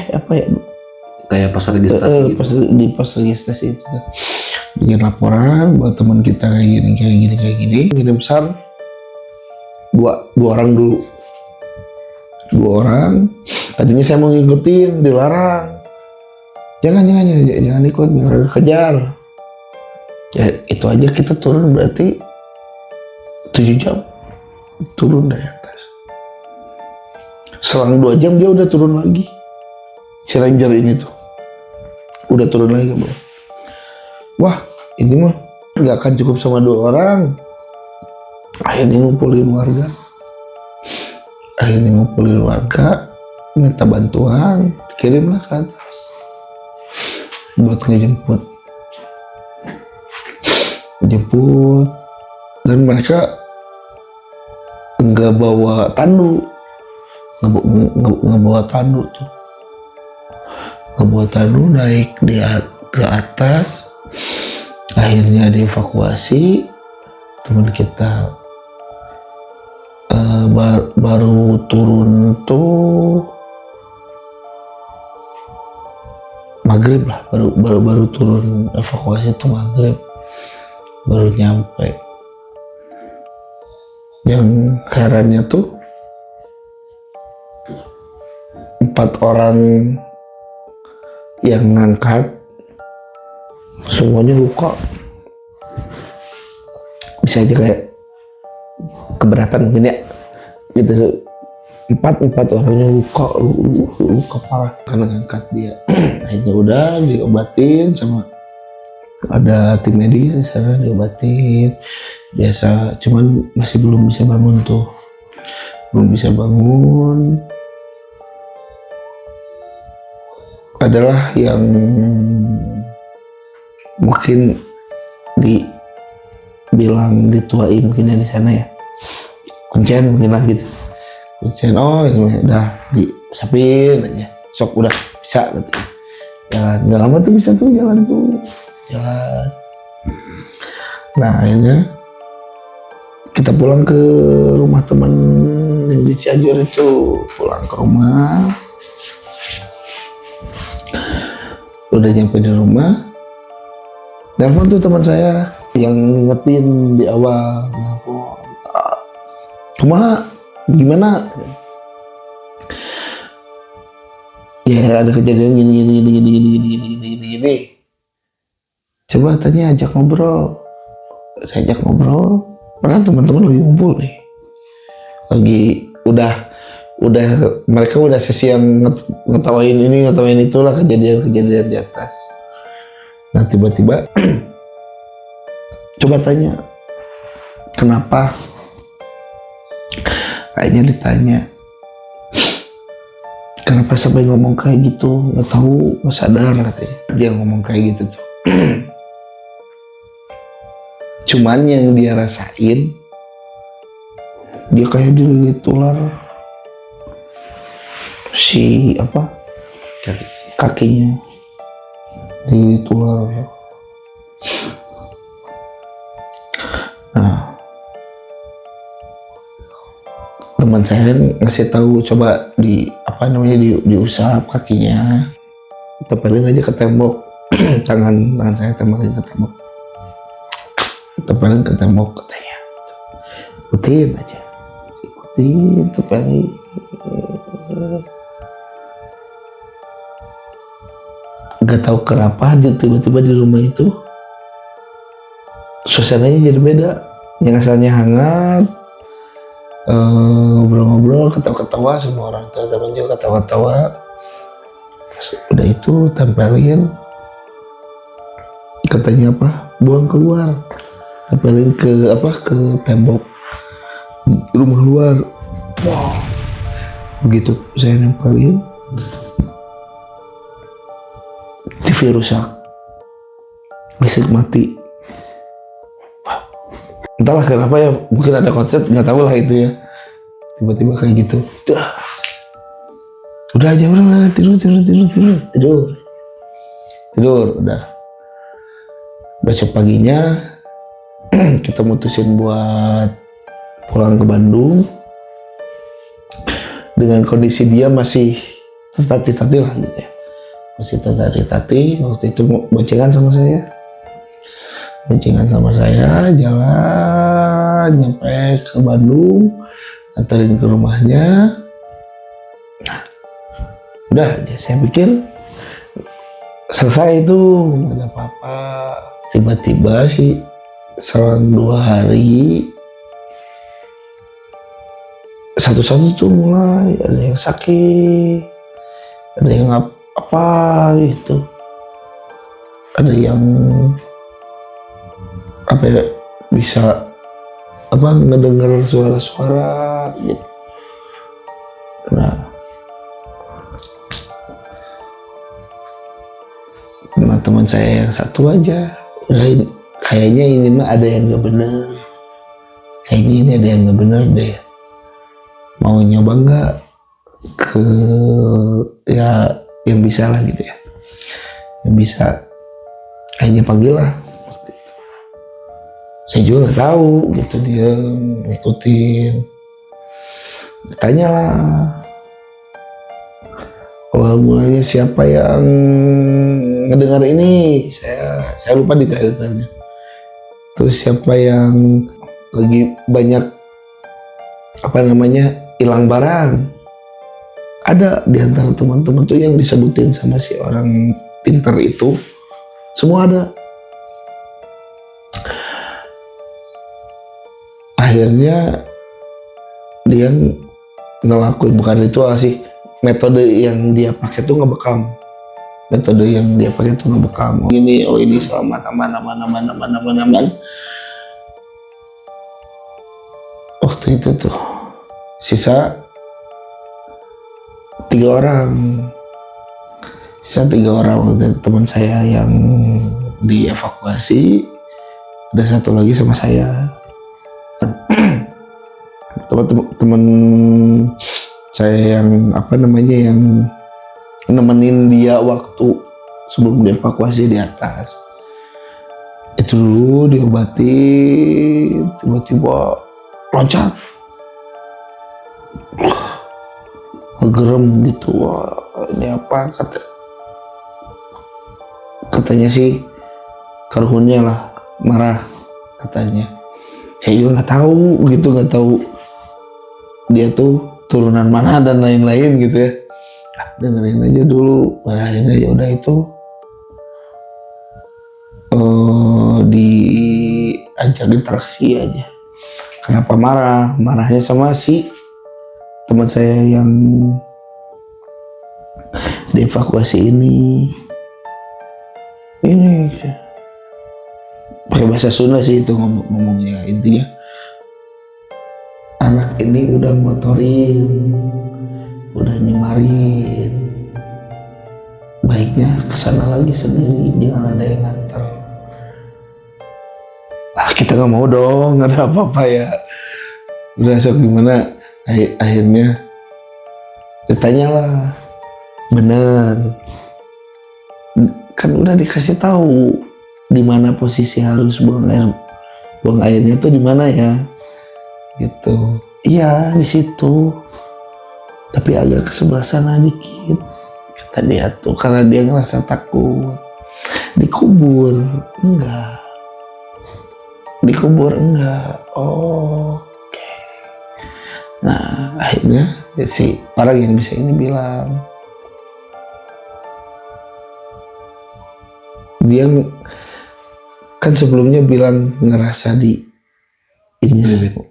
kayak pos registrasi gitu. Pos registrasi itu bikin laporan buat teman kita kayak gini ngirim pesan dua orang. Tadinya saya mau ngikutin, dilarang, jangan ikut, jangan kejar. Ya itu aja, kita turun berarti 7 jam turun dari atas. Selang 2 jam dia udah turun lagi, si Ranger ini tuh udah turun lagi bro. Wah ini mah nggak akan cukup sama 2 orang. Akhirnya ngumpulin warga, minta bantuan, kirimlah ke atas buat ngejemput, dan mereka nggak bawa tandu, naik ke atas. Akhirnya dievakuasi. Teman kita baru turun tuh maghrib lah, baru turun evakuasi tuh maghrib, baru nyampe. Yang herannya tuh 4 orang yang ngangkat semuanya luka, bisa aja kayak keberatan mungkin ya gitu. 4 orangnya luka parah karena ngangkat dia. Akhirnya udah diobatin sama ada tim medis di sana, diobatin biasa, cuman masih belum bisa bangun. Adalah yang mungkin dibilang dituain mungkin ya di sana ya, kuncen mungkin lah gitu. Kuncen, oh ini udah disapin aja, sok udah bisa gitu. Jalan, nggak lama tuh bisa tuh jalan. Nah akhirnya kita pulang ke rumah teman yang di Cianjur itu, pulang ke rumah. Udah nyampe di rumah, nelfon tuh teman saya yang ngingetin di awal, nelfon, "Kumaha, gimana?" Ya ada kejadian gini. Coba tanya, ajak ngobrol. Padahal teman-teman lagi ngumpul nih, lagi udah mereka udah sesi yang ngetawain ini ngetawain itulah kejadian-kejadian di atas. Nah tiba-tiba coba tanya kenapa, kayaknya ditanya kenapa sampai ngomong kayak gitu, nggak tahu, nggak sadar katanya dia ngomong kayak gitu tuh. Cuman yang dia rasain, dia kayak dililit ular si kakinya dililit ular. Nah teman saya ngasih tahu coba diusap kakinya, tempelin aja ke tembok. tangan saya tempelin ke tembok, katanya, ikutin aja, tempelin. Gak tahu kenapa tiba-tiba di rumah itu suasananya jadi beda. Yang asalnya hangat, ngobrol-ngobrol, ketawa-ketawa, semua orang tua teman juga ketawa-ketawa. Udah itu tempelin, katanya buang keluar, tempelin ke tembok rumah luar. Wow, begitu saya nempelin, TV rusak, listrik mati. Entahlah kenapa ya, mungkin ada konsep, nggak tahu lah itu ya. Tiba-tiba kayak gitu. Udah aja, udah tidur. Udah. Besok paginya kita mutusin buat pulang ke Bandung dengan kondisi dia masih tertatih-tatih lah gitu ya. Masih tertatih-tatih. Waktu itu boncengan sama saya, jalan nyampe ke Bandung, anterin ke rumahnya. Nah, udah aja, saya pikir selesai itu, nggak ada apa-apa. Tiba-tiba sih selang 2 hari satu-satu tuh mulai ada yang sakit, ada yang apa gitu, ada yang bisa ngedengar suara-suara gitu. Nah teman saya yang satu aja udah, kayaknya ini mah ada yang nggak bener, kayaknya ini ada yang nggak bener deh, mau nyoba nggak ke yang bisa lah gitu ya, yang bisa, kayaknya panggil lah. Saya juga nggak tahu gitu, dia ngikutin, tanyalah awal mulanya siapa yang ngedengar ini, saya lupa detail-detailnya. Terus siapa yang lagi banyak hilang barang, ada di antara teman-teman tuh yang disebutin sama si orang pinter itu, semua ada. Akhirnya dia ngelakuin, bukan ritual sih, metode yang dia pakai tuh ngebekam. Ini selamat aman. Waktu itu tuh sisa 3 orang. Teman saya yang dievakuasi, ada 1 lagi sama saya. Teman saya yang yang nemenin dia waktu sebelum dievakuasi di atas itu dulu diobatin, tiba-tiba loncat, ngegerem gitu. Wah, ini apa, katanya sih karuhunnya lah, marah katanya. Saya juga nggak tahu dia tuh turunan mana dan lain-lain gitu ya. Dengerin aja dulu, marahin aja, udah itu diajak interaksi aja. Kenapa marahnya sama si teman saya yang dievakuasi ini pakai bahasa Sunda sih itu ngomongnya, intinya anak ini udah motorin, udah nyemarin, baiknya kesana lagi sendiri, jangan ada yang nganter. Lah kita nggak mau dong, nggak ada apa-apa ya. Udah sok gimana, akhirnya ditanyalah, bener kan udah dikasih tahu di mana posisi harus buang airnya tuh di mana ya, gitu. Iya di situ, tapi agak ke sebelah sana dikit, kata dia tuh, karena dia ngerasa takut. Dikubur enggak, oh oke. Nah akhirnya si orang yang bisa ini bilang, dia kan sebelumnya bilang ngerasa di ini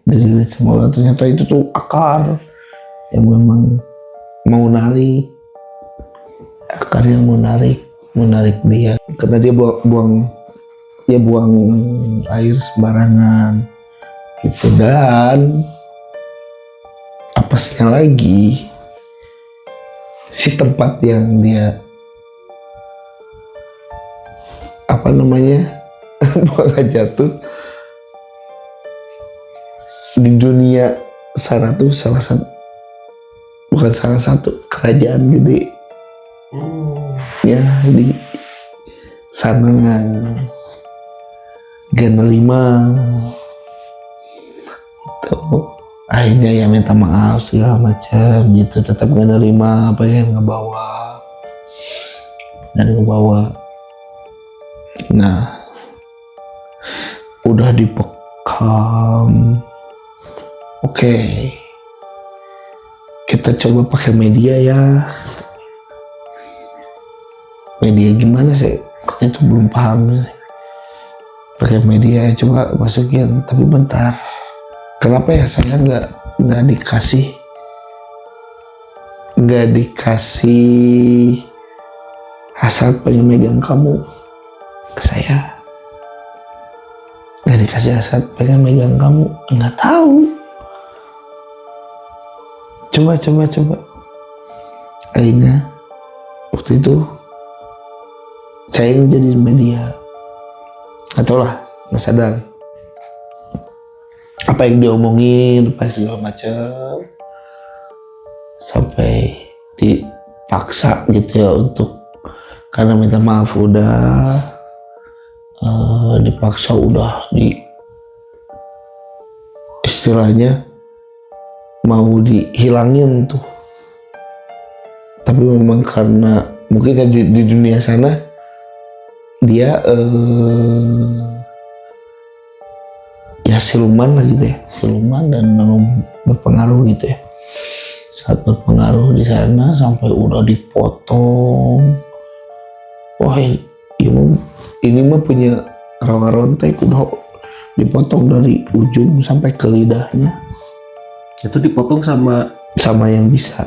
dililit sama orang, ternyata itu tuh akar yang memang mau narik, akar yang mau menarik dia, karena dia buang air sembarangan gitu. Dan apesnya lagi, si tempat yang dia buang aja tuh di dunia sana tuh bukan salah satu kerajaan gede ya di sana, Gana 5 itu. Akhirnya ya minta maaf segala macam gitu, tetap gak nerima, pengen ngebawa. Nah udah dibekam, oke, kita coba pakai media ya. Media gimana sih, itu belum paham sih. Pakai media coba masukin, tapi bentar, kenapa ya saya nggak dikasih hasrat pengen megang kamu ke saya, nggak dikasih hasrat pengen megang kamu, nggak tahu. Coba. Akhirnya waktu itu saya yang jadi media, atau lah nggak sadar apa yang diomongin, apa segala macam, sampai dipaksa gitu ya untuk, karena minta maaf udah dipaksa, udah istilahnya mau dihilangin tuh. Tapi memang karena mungkin di dunia sana dia ya siluman lah gitu ya, siluman, dan memang berpengaruh gitu ya, sangat berpengaruh di sana, sampai udah dipotong. Wah ini mah punya rawa rontek, udah dipotong dari ujung sampai ke lidahnya. Itu dipotong sama yang bisa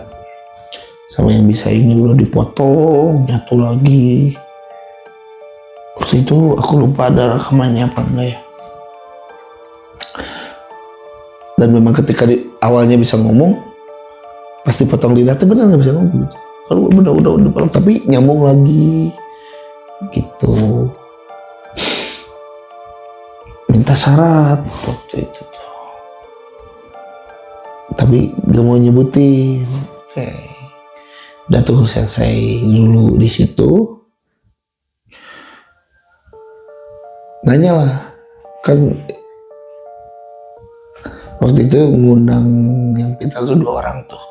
ini udah dipotong, nyatu lagi. Waktu itu aku lupa ada rekamannya apa enggak ya. Dan memang ketika awalnya bisa ngomong, pasti potong lidah tuh bener nggak bisa ngomong gitu. Kalau udah potong, tapi nyambung lagi gitu. Minta syarat waktu itu tuh, tapi gak mau nyebutin. Oke, udah tuh selesai dulu di situ. Nanya lah, kan waktu itu ngundang yang kita tuh 2 orang tuh,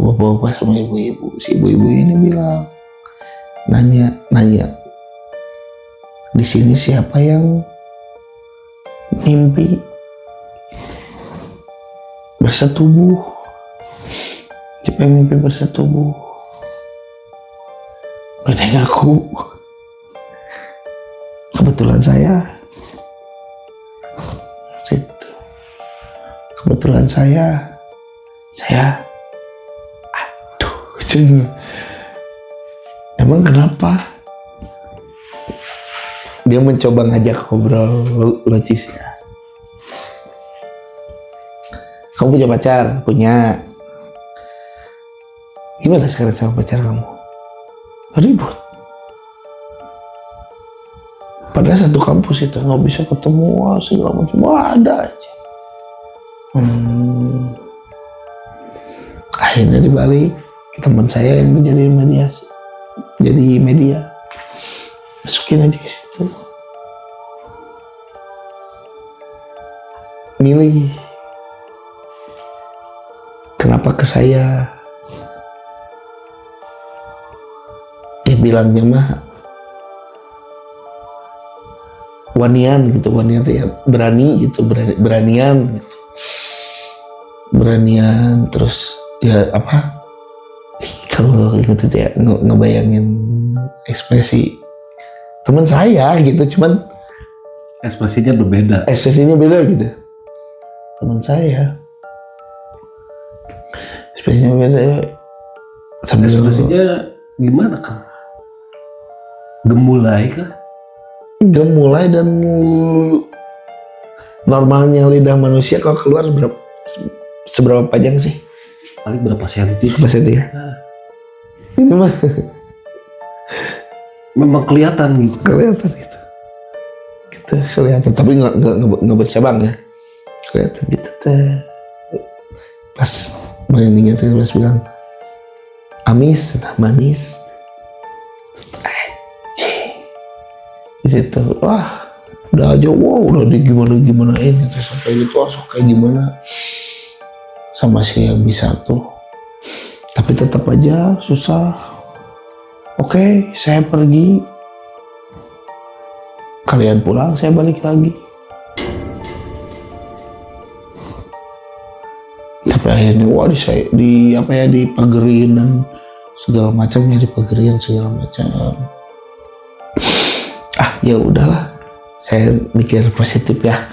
bapak-bapak sama ibu-ibu. Si ibu-ibu ini bilang, nanya di sini siapa yang mimpi bersetubuh, siapa yang mimpi bersetubuh. Bedanya aku, kebetulan saya gitu. kebetulan saya aduh emang kenapa? Dia mencoba ngajak ngobrol logisnya. Kamu punya pacar? Punya. Gimana sekarang sama pacar kamu? Ribut. Padahal satu kampus itu nggak bisa ketemu, segala macam. Wah, ada aja. Akhirnya dibalik, teman saya yang menjadi mediasi, jadi media. Masukin aja ke situ. Milih. Kenapa ke saya? Dia bilangnya mah wanian gitu, wanian ya berani gitu, beranian gitu. Beranian terus ya apa? Kalau inget itu ya ngebayangin ekspresi teman saya gitu, cuman Ekspresinya berbeda. ekspresinya beda gitu. Teman saya ekspresinya beda ya. Ekspresinya gimana Kang? Gemulai kah? Gemulai dan normalnya lidah manusia kalau keluar seberapa panjang sih? Paling berapa senti Berapa sih? senti ya? Ini mah Memang kelihatan gitu. kelihatan gitu. Gitu kelihatan, tapi nggak bercabang ya. Kelihatan gitu teh. Pas merindingnya tuh pas bilang amis, nah manis. Di situ, wah udah aja, wow udah gimanain gitu sampai itu asok kayak gimana sama si yang bisa tuh, tapi tetap aja susah. Oke, saya pergi, kalian pulang, saya balik lagi. Tapi akhirnya wah dipagerin dan segala macamnya, dipagerin segala macam. Ya udahlah, saya mikir positif ya,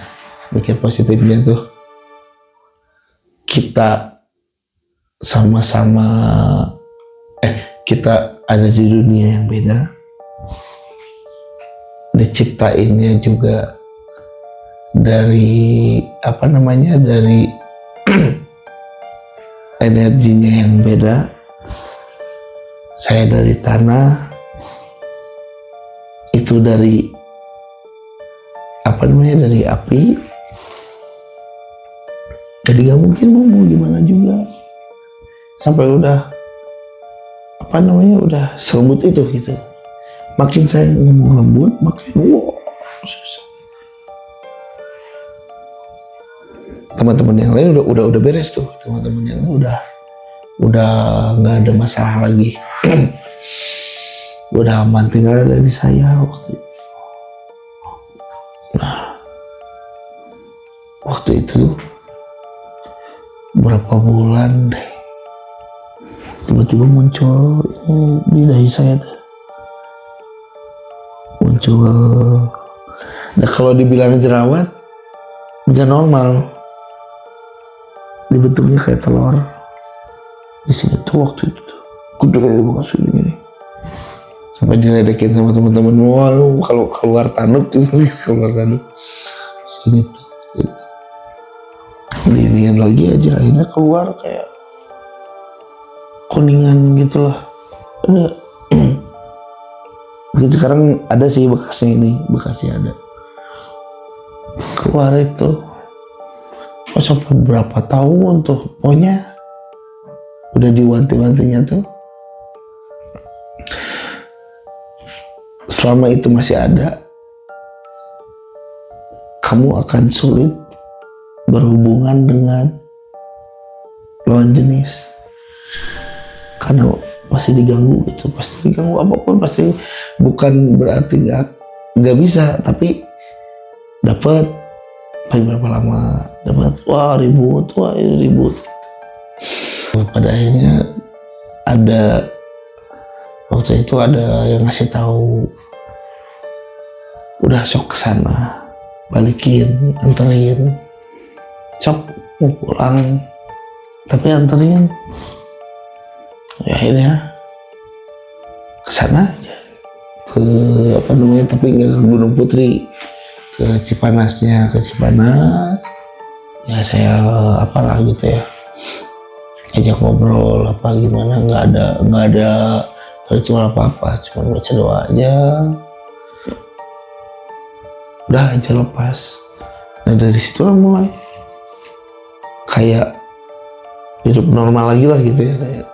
mikir positifnya tuh kita sama-sama kita ada di dunia yang beda, diciptainnya juga dari apa namanya, dari energinya yang beda. Saya dari tanah, itu dari apa namanya, dari api. Jadi gak mungkin mau gimana juga sampai udah apa namanya, udah selembut itu gitu. Makin saya ngomong lembut, makin wow susah. Teman-teman yang lain udah beres tuh, teman-teman yang lain udah nggak ada masalah lagi. Udah aman, tinggal ada di saya waktu itu. Nah, waktu itu berapa bulan deh, tiba-tiba muncul di dahi saya tuh, muncul. Nah kalau dibilang jerawat, nggak normal, dibentuknya kayak telur. Di sini tuh waktu itu tuh, gede banget segini. Sampai diledekin sama teman-teman, wah lu kalau keluar tanduk gitu, keluar tanduk sini tuh gitu. Dinian lagi aja, akhirnya keluar kayak kuningan gitu lah. Begitu sekarang ada sih bekasnya, ini bekasnya ada. Keluar itu sampai berapa tahun tuh, pokoknya udah diwanti-wantinya tuh. Selama itu masih ada, kamu akan sulit berhubungan dengan lawan jenis karena masih diganggu gitu, pasti diganggu apapun, pasti. Bukan berarti nggak bisa, tapi dapat paling berapa lama dapat, wah ribut, wah ini ribut. Pada akhirnya ada waktu itu ada yang ngasih tahu, udah sok kesana, balikin, anterin, sok mau pulang, tapi anterin. Ya akhirnya ke sana aja, ke apa namanya, tapi nggak ke Gunung Putri, ke Cipanasnya, ke Cipanas. Ya saya apalah gitu ya, ajak ngobrol apa gimana, nggak ada ritual apa-apa, cuma baca doa aja, udah aja lepas. Nah dari situlah mulai kayak hidup normal lagi lah gitu ya, kayak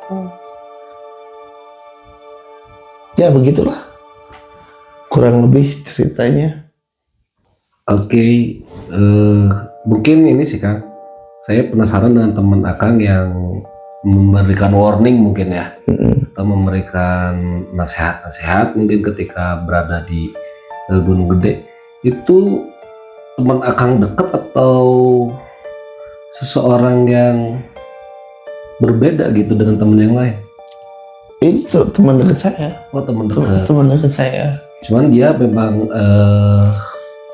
ya begitulah kurang lebih ceritanya. Oke, mungkin ini sih Kang, saya penasaran dengan teman Akang yang memberikan warning mungkin ya, atau memberikan nasihat-nasihat mungkin ketika berada di Gunung Gede. Itu teman Akang dekat atau seseorang yang berbeda gitu dengan teman yang lain? Itu teman dekat saya. Oh, teman dekat. Teman dekat saya. Cuman dia memang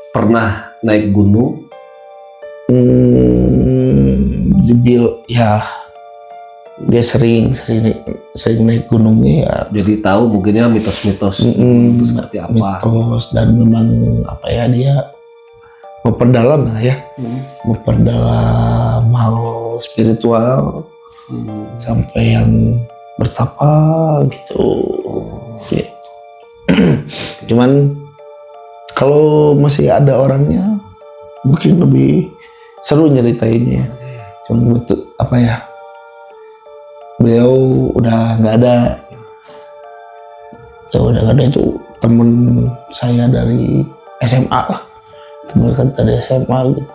pernah naik gunung. Ya dia sering naik gunungnya ya. Jadi tahu mungkinnya mitos-mitos itu seperti apa. Mitos, dan memang apa ya, dia memperdalam lah ya, memperdalam hal spiritual sampai yang bertapa gitu. Cuman kalau masih ada orangnya mungkin lebih seru nyeritainnya. Cuman betul apa ya, beliau udah nggak ada. Ya udah nggak ada, itu temen saya dari SMA lah, temen dekat dari SMA gitu.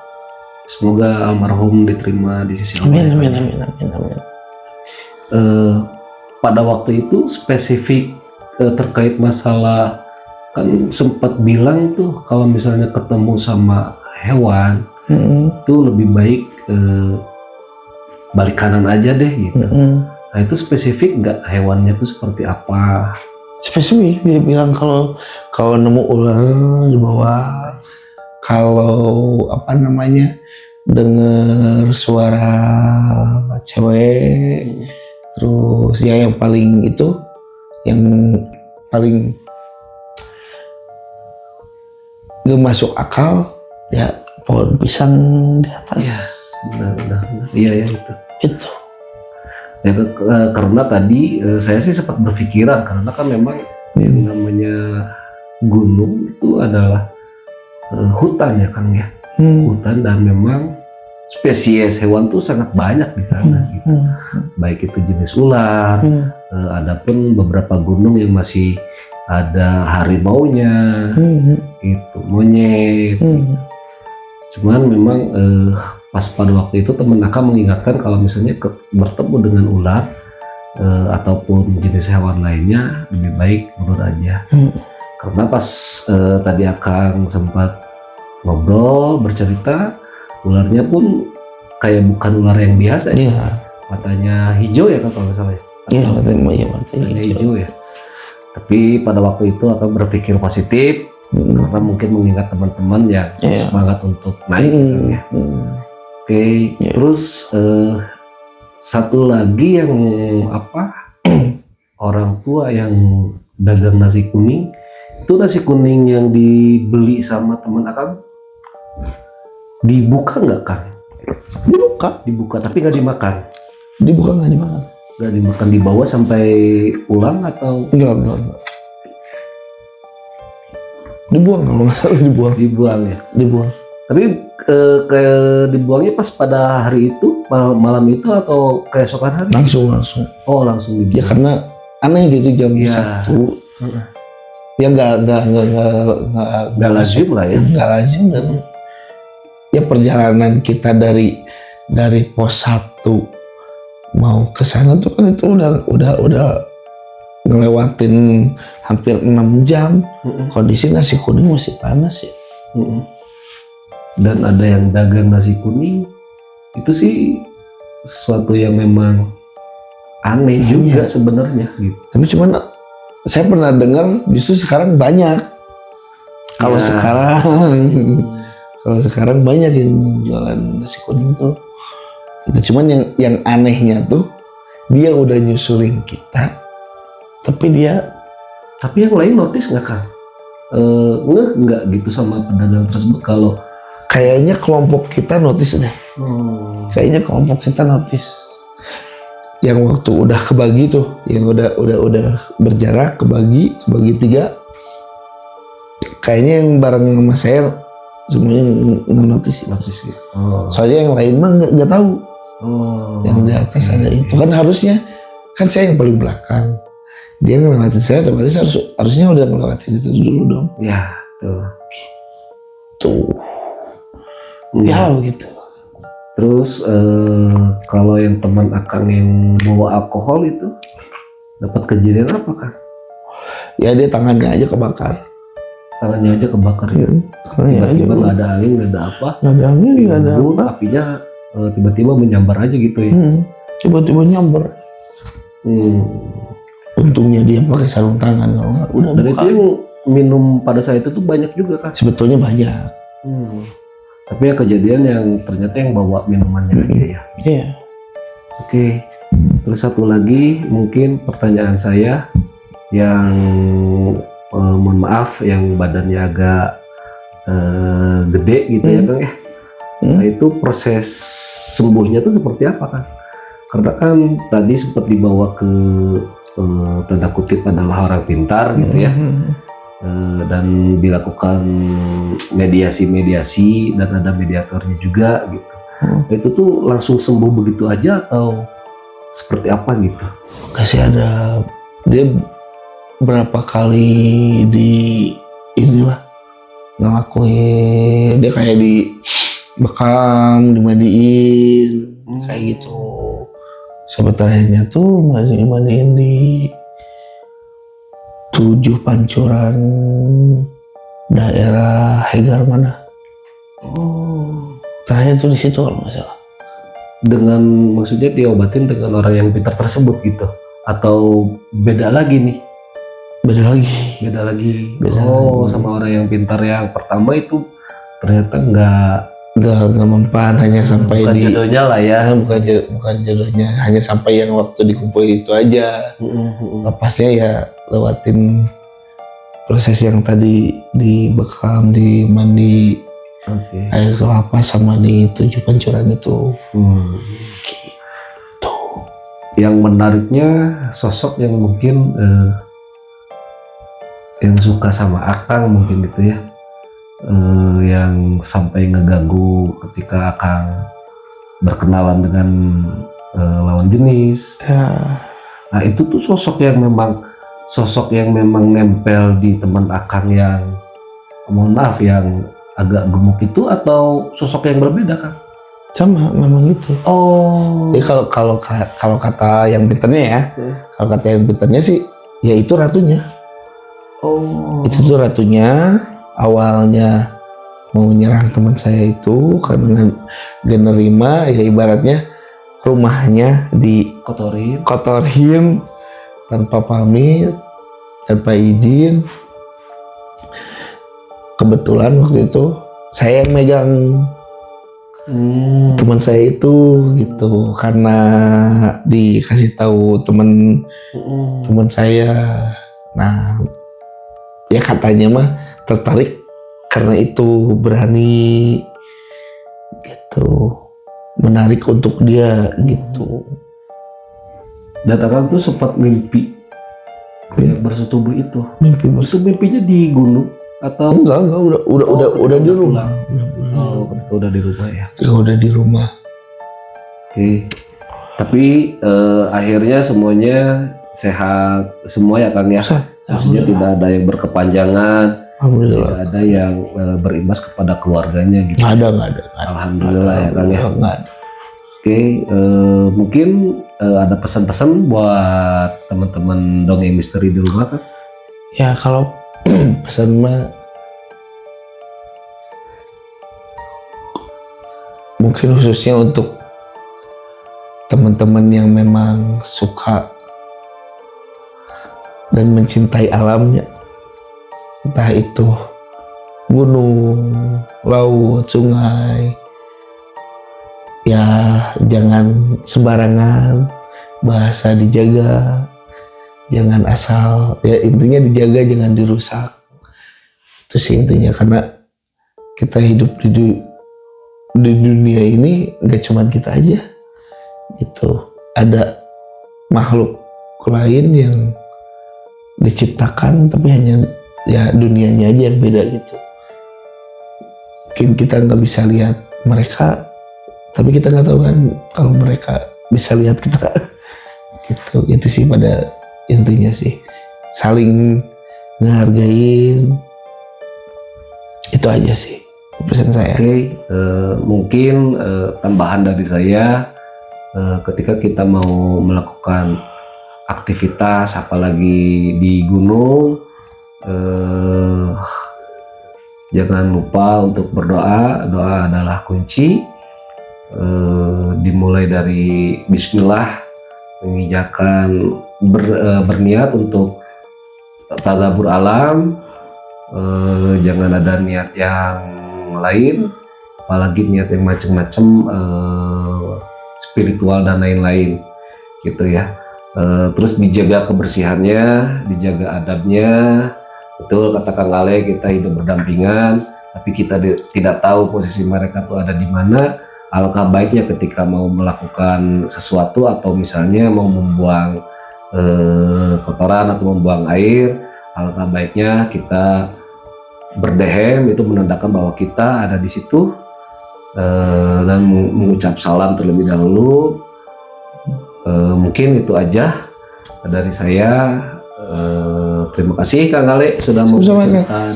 Semoga almarhum diterima di sisi Amin, Allah. amin. Pada waktu itu spesifik terkait masalah, kan sempat bilang tuh kalau misalnya ketemu sama hewan itu lebih baik balik kanan aja deh gitu. Nah itu spesifik nggak hewannya tuh seperti apa? Spesifik dia bilang kalau nemu ular di bawah, kalau apa namanya dengar suara cewek, terus ya yang paling gak masuk akal ya pohon pisang di atas. Iya, benar. Iya ya itu. Ya, karena tadi saya sih sempat berpikiran, karena kan memang yang namanya gunung itu adalah hutan ya Kang ya, hutan, dan memang spesies hewan tuh sangat banyak di sana gitu. Baik itu jenis ular, ada pun beberapa gunung yang masih ada harimaunya, gitu, monyet. Cuman memang pas pada waktu itu teman Akang mengingatkan kalau misalnya bertemu dengan ular ataupun jenis hewan lainnya lebih baik mundur aja. Karena pas tadi Akang sempat ngobrol bercerita, ularnya pun kayak bukan ular yang biasa ya. Matanya hijau ya Kang kalau nggak salah ya. Iya, matanya hijau ya. Tapi pada waktu itu Akang berpikir positif, karena mungkin mengingat teman-teman yang semangat untuk naik gitu ya. Oke, terus satu lagi yang orang tua yang dagang nasi kuning, itu nasi kuning yang dibeli sama teman Akang dibuka nggak Kang? Dibuka tapi nggak dimakan. Nggak dimakan, dibawa sampai pulang atau? Enggak. Dibuang kalau nggak salah, Dibuang ya. Dibuang. Tapi kayak dibuangnya pas pada hari itu, malam itu atau keesokan hari? Langsung. Oh, langsung dibuang. Ya karena aneh gitu jam 1. Ya nggak lazim lah ya. Nggak lazim, dan ya perjalanan kita dari pos 1 mau ke sana tuh kan itu udah ngelewatin hampir 6 jam. Kondisi nasi kuning masih panas ya. Dan ada yang dagang nasi kuning, itu sih sesuatu yang memang aneh juga sebenarnya gitu. Tapi cuman saya pernah dengar justru sekarang banyak. Kalau sekarang banyak yang jualan nasi kuning tuh. Gitu. Cuman yang anehnya tuh dia udah nyusulin kita, tapi Tapi yang lain notice nggak Kang? Ngeh nggak gitu sama pedagang tersebut kalau kayaknya kelompok kita notice deh. Kayaknya kelompok kita notice. Yang waktu udah kebagi tuh, yang udah berjarak kebagi 3. Kayaknya yang bareng sama saya semuanya nge-notice itu. notice gitu. Soalnya yang lain mah nggak tahu. Yang di atas oke. ada itu kan harusnya kan saya yang paling belakang. Dia ngelewatin saya, otomatis harusnya udah ngelewatin itu dulu dong. Ya, tuh. Tuh, ya begitu. Terus kalau yang teman Akang yang bawa alkohol itu dapat kejadian apa Kang? Ya dia tangannya aja kebakar. Tangannya aja kebakar ya. Tangannya aja. Tiba-tiba nggak ada angin, nggak ada apa. Nggak ada angin, nggak ada Timbul, apa. apinya tiba-tiba menyambar aja gitu ya. Tiba-tiba nyamber. Untungnya dia pakai sarung tangan, kalau nggak udah Dan buka. itu yang minum pada saat itu tuh banyak juga kan? Sebetulnya banyak. Tapi yang kejadian yang ternyata yang bawa minumannya aja ya. Iya. Oke. Terus satu lagi mungkin pertanyaan saya yang mohon maaf yang badannya agak gede gitu ya Kang ya. Nah itu proses sembuhnya tuh seperti apa Kang? Karena kan tadi sempat dibawa ke tanda kutip adalah orang pintar gitu ya. Dan dilakukan mediasi dan ada mediatornya juga gitu. Itu tuh langsung sembuh begitu aja atau seperti apa gitu? Kasih ada dia berapa kali di inilah ngelakuin, dia kayak di bekam, dimandiin kayak gitu. Sebenarnya tuh mandiin di 7 Pancuran daerah Hegar mana? Terakhir tuh di situ kalau nggak salah. Dengan maksudnya diobatin dengan orang yang pintar tersebut gitu atau beda lagi nih? Beda lagi. Beda lagi. Beda lagi. Sama orang yang pintar yang pertama itu ternyata nggak mempan, hanya sampai bukan di jodohnya lah ya. bukan jodohnya, hanya sampai yang waktu dikumpulin itu aja. Lepasnya ya lewatin proses yang tadi dibekam, dimandi air kelapa sama di 7 Pancuran itu. Gitu. Yang menariknya sosok yang mungkin yang suka sama Akang mungkin gitu ya, yang sampai ngeganggu ketika Akang berkenalan dengan lawan jenis. Nah itu tuh sosok yang memang nempel di teman Akang yang mohon maaf yang agak gemuk itu atau sosok yang berbeda Kang? Sama, memang gitu. Jadi kalau kata yang pinternya ya, kalau kata yang pinternya sih, ya itu ratunya. Itu tuh ratunya awalnya mau nyerang teman saya itu karena gak nerima, ya ibaratnya rumahnya dikotorin tanpa pamit, tanpa izin. Kebetulan waktu itu saya yang megang teman saya itu gitu, karena dikasih tahu teman saya. Nah ya katanya mah tertarik karena itu, berani gitu, menarik untuk dia gitu. Dan Akang tuh sempat mimpi bersetubuh itu. Mimpinya di gunung atau enggak udah di rumah. Ketika udah di rumah ya. Udah di rumah. Oke. Tapi akhirnya semuanya sehat semua ya Kang ya. Maksudnya tidak ada yang berkepanjangan, tidak ada yang berimbas kepada keluarganya gitu. Nggak ada. Alhamdulillah ya Kang ya. Nggak ada. Oke, mungkin ada pesan-pesan buat teman-teman dongeng misteri di rumah Kang? Ya kalau pesan mah mungkin khususnya untuk teman-teman yang memang suka dan mencintai alamnya, entah itu gunung, laut, sungai, ya jangan sembarangan, bahasa dijaga, jangan asal, ya intinya dijaga, jangan dirusak. Itu sih intinya, karena kita hidup di dunia ini gak cuman kita aja gitu, ada makhluk lain yang diciptakan tapi hanya ya dunianya aja yang beda gitu. Mungkin kita nggak bisa lihat mereka, tapi kita nggak tahu kan kalau mereka bisa lihat kita. Gitu, itu sih pada intinya sih, saling ngehargain, itu aja sih pesan saya. Oke, mungkin tambahan dari saya, ketika kita mau melakukan aktivitas apalagi di gunung, jangan lupa untuk berdoa. Doa adalah kunci. Dimulai dari bismillah, mengijakan berniat untuk tadabbur alam. Jangan ada niat yang lain, apalagi niat yang macam-macam, spiritual dan lain-lain gitu ya. Terus dijaga kebersihannya, dijaga adabnya. Betul kata Kang Ale, kita hidup berdampingan, tapi kita tidak tahu posisi mereka tuh ada di mana. Alangkah baiknya ketika mau melakukan sesuatu atau misalnya mau membuang kotoran atau membuang air, alangkah baiknya kita berdehem, itu menandakan bahwa kita ada di situ, dan mengucap salam terlebih dahulu. Mungkin itu aja dari saya. Terima kasih Kang Ale sudah mau bercerita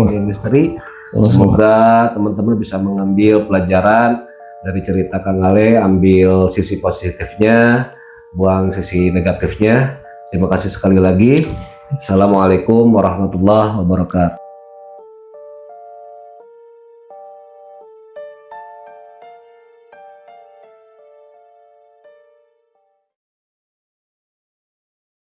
di Misteri. Semoga teman-teman bisa mengambil pelajaran dari cerita Kang Ale, ambil sisi positifnya, buang sisi negatifnya. Terima kasih sekali lagi. Assalamualaikum warahmatullahi wabarakatuh.